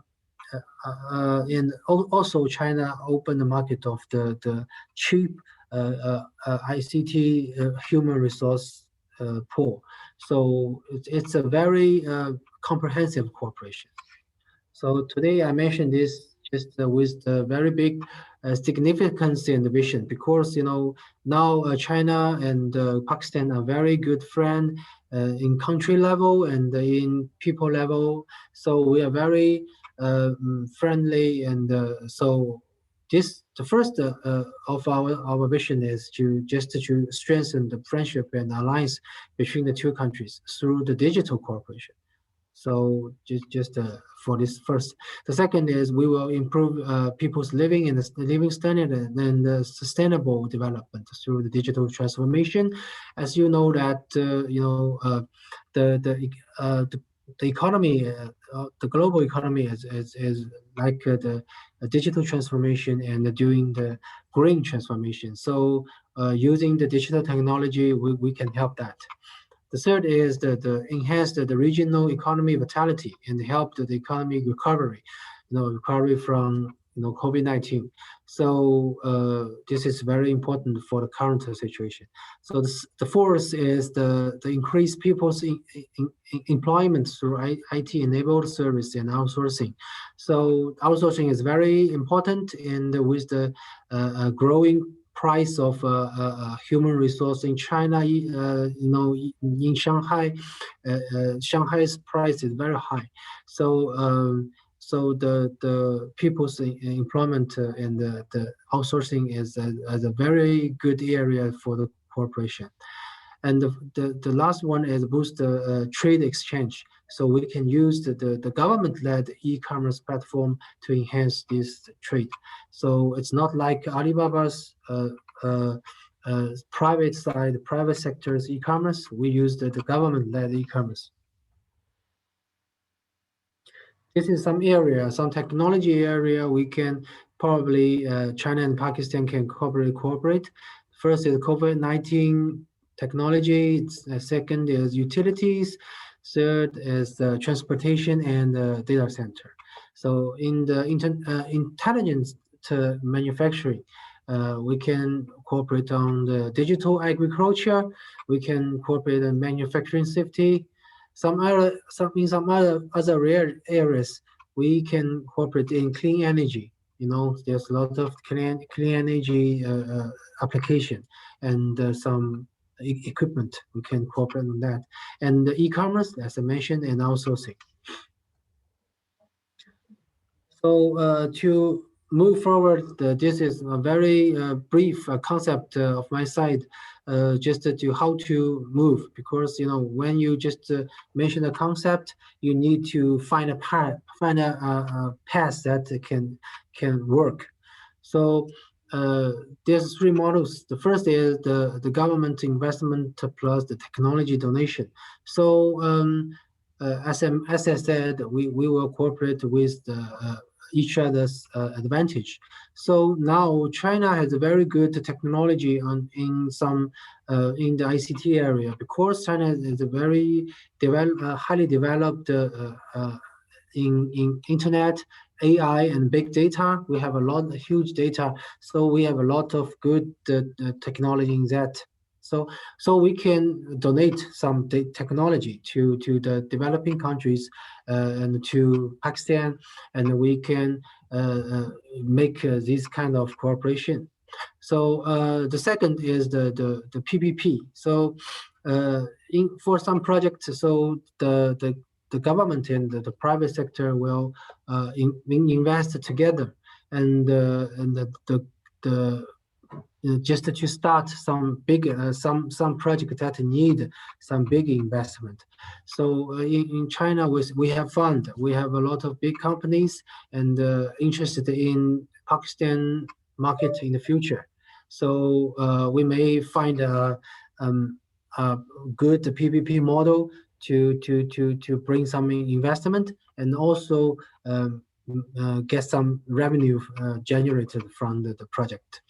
also China opened the market of the cheap ICT human resource pool. So it's a very comprehensive cooperation. So today I mentioned this just with the very big significance and vision, because now China and Pakistan are very good friends in country level and in people level. So we are very friendly, and so the first of our vision is to strengthen the friendship and alliance between the two countries through the digital cooperation. So just for this first. The second is we will improve people's living and the living standard and sustainable development through the digital transformation. As you know that the economy, the global economy is like the digital transformation and doing the green transformation. So using the digital technology, we can help that. The third is the enhance the regional economy vitality and help the economy recovery, recovery from COVID-19. So this is very important for the current situation. So the fourth is the increase people's employment through IT-enabled service and outsourcing. So outsourcing is very important, and with the growing price of human resource in China, in Shanghai, Shanghai's price is very high. So so the people's employment and the outsourcing is a very good area for the corporation. And the last one is boost the trade exchange. So we can use the government-led e-commerce platform to enhance this trade. So it's not like Alibaba's private sector's e-commerce. We use the government-led e-commerce. This is some area, some technology area we can probably, China and Pakistan can cooperate. First is COVID-19 technology. Second is utilities. Third is transportation and data center. So in the intelligence to manufacturing, we can cooperate on the digital agriculture. We can cooperate on manufacturing safety. Some other areas we can cooperate in clean energy. There's a lot of clean energy application and some equipment. We can cooperate on that. And the e-commerce, as I mentioned, and outsourcing. So to move forward, this is a very brief concept of my side, just to how to move, because when you just mention a concept, you need to find a path, that can work. So there's three models. The first is the government investment plus the technology donation. So as I said, we will cooperate with each other's advantage. So now China has a very good technology in the ICT area, because China is a very highly developed in internet, AI, and big data. We have a lot of huge data, so we have a lot of good technology in that. So we can donate some technology to the developing countries and to Pakistan, and we can make this kind of cooperation. So the second is the PPP. So for some projects, so the government and the private sector will invest together, and just to start some big some project that need some big investment. So in China, we have fund. We have a lot of big companies and interested in Pakistan market in the future. So we may find a good PPP model to bring some investment and also get some revenue generated from the project.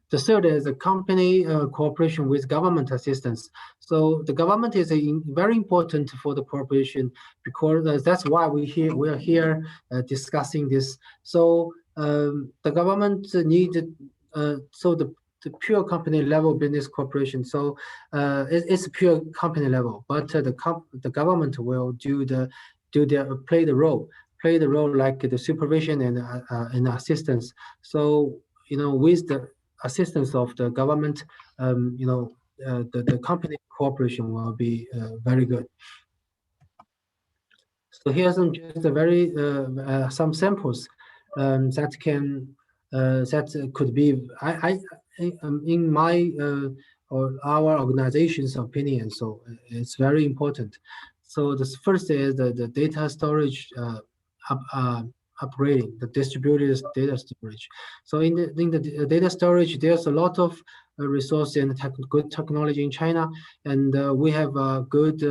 The third is a company cooperation with government assistance. So the government is very important for the cooperation, because that's why we are here discussing this. So the government needed the pure company level business cooperation. So it's pure company level, but the government will play the role like the supervision and assistance. So with the assistance of the government, the company cooperation will be very good. So here's just a very some samples that could be in my or our organization's opinion. So it's very important. So the first is the data storage upgrading, the distributed data storage. So in the data storage, there's a lot of resource and good technology in China, and we have good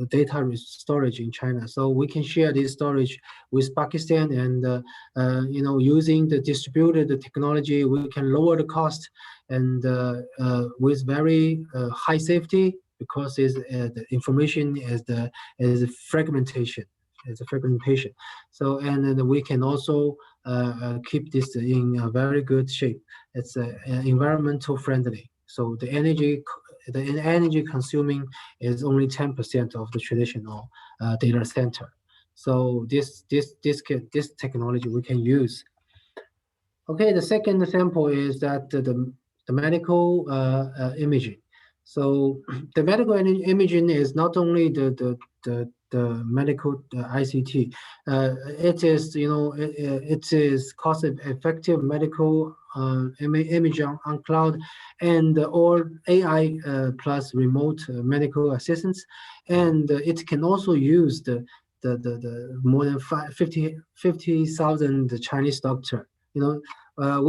data storage in China. So we can share this storage with Pakistan, and using the distributed technology, we can lower the cost, and with very high safety, because the information is fragmentation. It's a fragmentation. So, and then we can also keep this in a very good shape. It's environmental friendly. So the energy consuming is only 10% of the traditional data center. So this technology we can use. Okay, the second example is that the medical imaging. So the medical imaging is not only the medical ICT. It is it is cost-effective medical image on cloud, and or AI plus remote medical assistance, and it can also use the more than 50,000 Chinese doctor.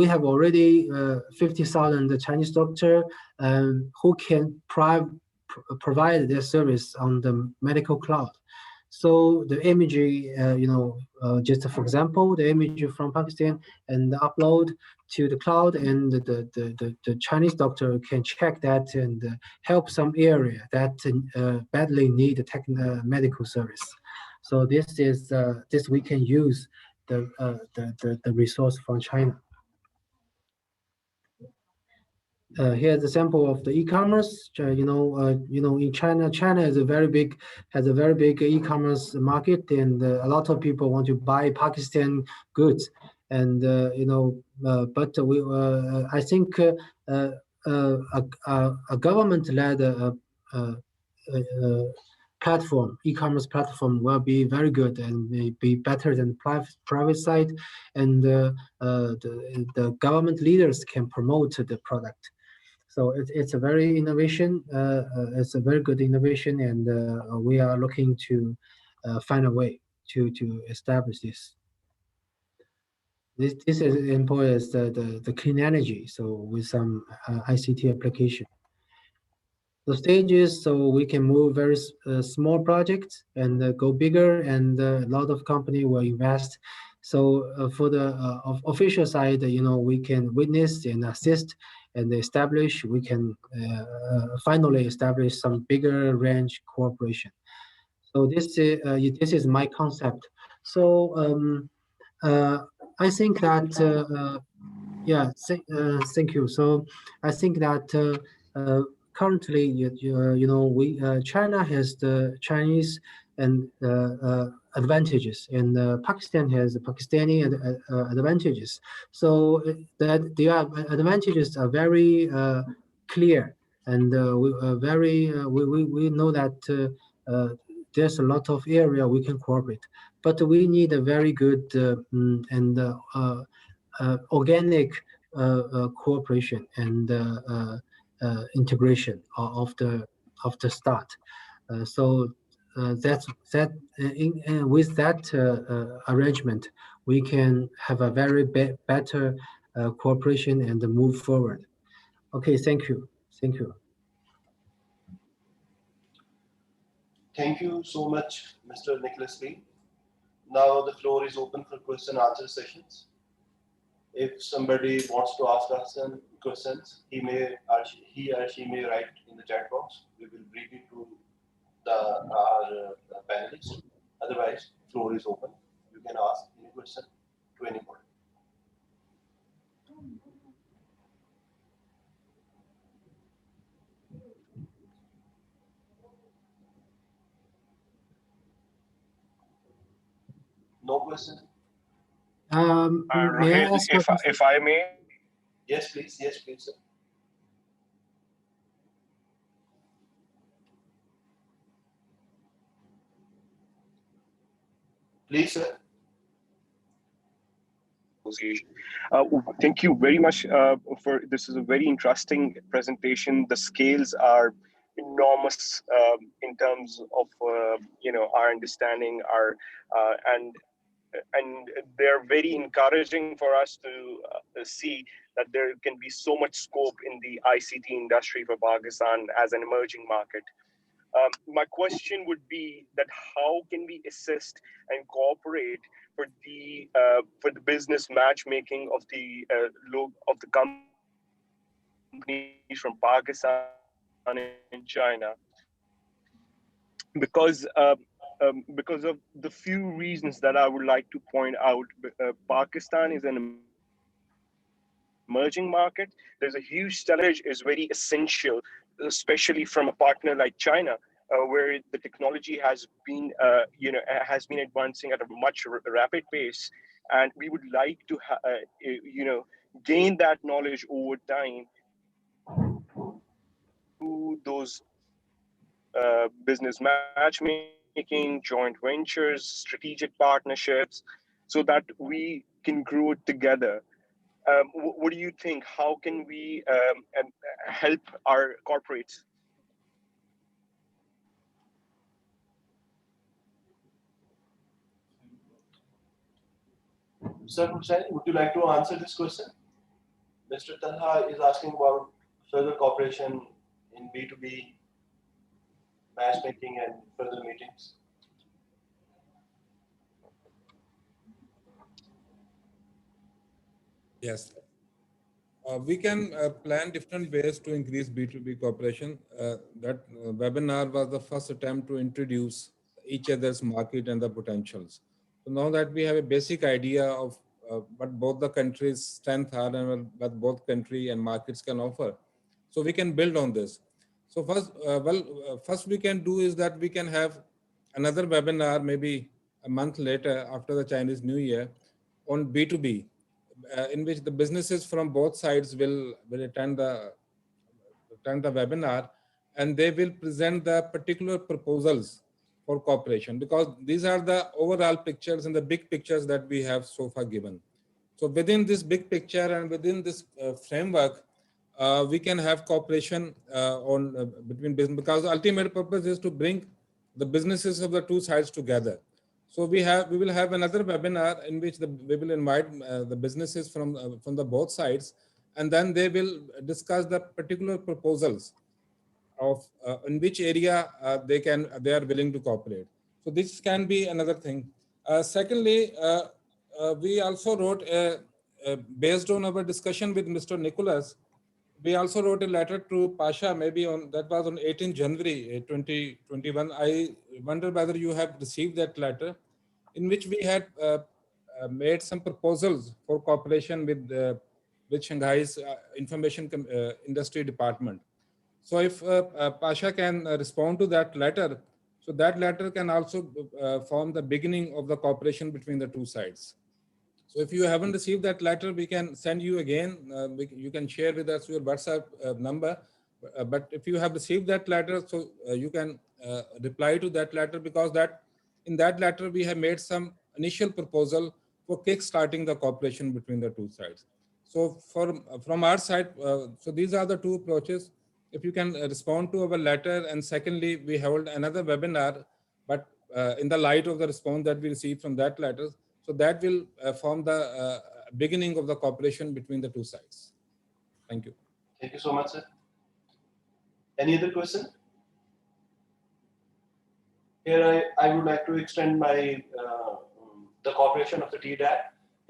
We have already 50,000 Chinese doctor who can provide their service on the medical cloud. So the imagery, just for example, the image from Pakistan and upload to the cloud, and the Chinese doctor can check that and help some area that badly need medical service. So this we can use the resource from China. Here's a sample of the e-commerce. In China has a very big e-commerce market, and a lot of people want to buy Pakistan goods. And but I think a government-led platform, e-commerce platform, will be very good and may be better than private side, and the government leaders can promote the product. So it's a very innovation. It's a very good innovation, and we are looking to find a way to establish this. This is employs the clean energy. So with some ICT application. The stages, so we can move very small projects and go bigger, and a lot of company will invest. So for the official side, we can witness and assist and establish. We can finally establish some bigger range cooperation. So this is my concept. So I think that thank you. So I think that currently, China has the Chinese and advantages, and Pakistan has the Pakistani advantages. So that the advantages are very clear, and we know that there's a lot of area we can cooperate, but we need a very good and organic cooperation and integration of the start. So with that arrangement, we can have a very better cooperation and move forward. Okay, thank you. Thank you. Thank you so much, Mr. Nicholas Lee. Now the floor is open for question and answer sessions. If somebody wants to ask us some questions, he or she may write in the chat box. We will read it to our panelists. Otherwise, floor is open. You can ask any question to anybody. No question? May I ask if I may? Yes, please. Yes, please, sir. Please, sir. Thank you very much for this. Is a very interesting presentation. The scales are enormous in terms of our understanding, and they're very encouraging for us to see that there can be so much scope in the ICT industry for Pakistan as an emerging market. My question would be that how can we assist and cooperate for the business matchmaking of the companies from Pakistan and China, because of the few reasons that I would like to point out. Pakistan is an emerging market. There's a huge challenge is very essential, especially from a partner like China, where the technology has been advancing at a much rapid pace, and we would like to gain that knowledge over time through those business matchmaking, joint ventures, strategic partnerships, so that we can grow together. What do you think? How can we help our corporates? Sir Hussain, would you like to answer this question? Mr. Talha is asking about further cooperation in B2B matchmaking and further meetings. Yes. We can plan different ways to increase B2B cooperation. That webinar was the first attempt to introduce each other's market and the potentials. So now that we have a basic idea of what both the countries' strengths are and what both country and markets can offer, so we can build on this. So first we can do is that we can have another webinar maybe a month later after the Chinese New Year on B2B. In which the businesses from both sides will attend the webinar, and they will present the particular proposals for cooperation, because these are the overall pictures and the big pictures that we have so far given. So within this big picture and within this framework, we can have cooperation between business, because the ultimate purpose is to bring the businesses of the two sides together. So we will have another webinar in which we will invite the businesses from the both sides, and then they will discuss the particular proposals of in which area they are willing to cooperate. So this can be another thing. Secondly, we also wrote based on our discussion with Mr. Nicholas, we also wrote a letter to Pasha, maybe that was on 18 January 2021. I wonder whether you have received that letter, in which we had made some proposals for cooperation with Shanghai's Information Industry Department. So if Pasha can respond to that letter, so that letter can also form the beginning of the cooperation between the two sides. So if you haven't received that letter, we can send you again. You can share with us your WhatsApp number. But if you have received that letter, so you can reply to that letter, because in that letter we have made some initial proposal for kick-starting the cooperation between the two sides. So from our side, so these are the two approaches. If you can respond to our letter, and secondly, we held another webinar, but in the light of the response that we received from that letter, so that will form the beginning of the cooperation between the two sides. Thank you. Thank you so much, sir. Any other question? Here I would like to extend my the cooperation of the TDAP.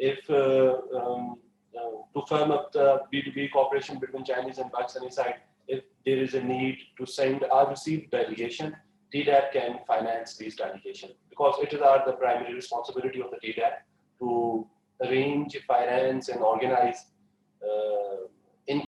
If to firm up the B2B cooperation between Chinese and Pakistani side, if there is a need to send or receive delegation, TDAP can finance these delegation, because it is the primary responsibility of the TDAP to arrange, finance, and organize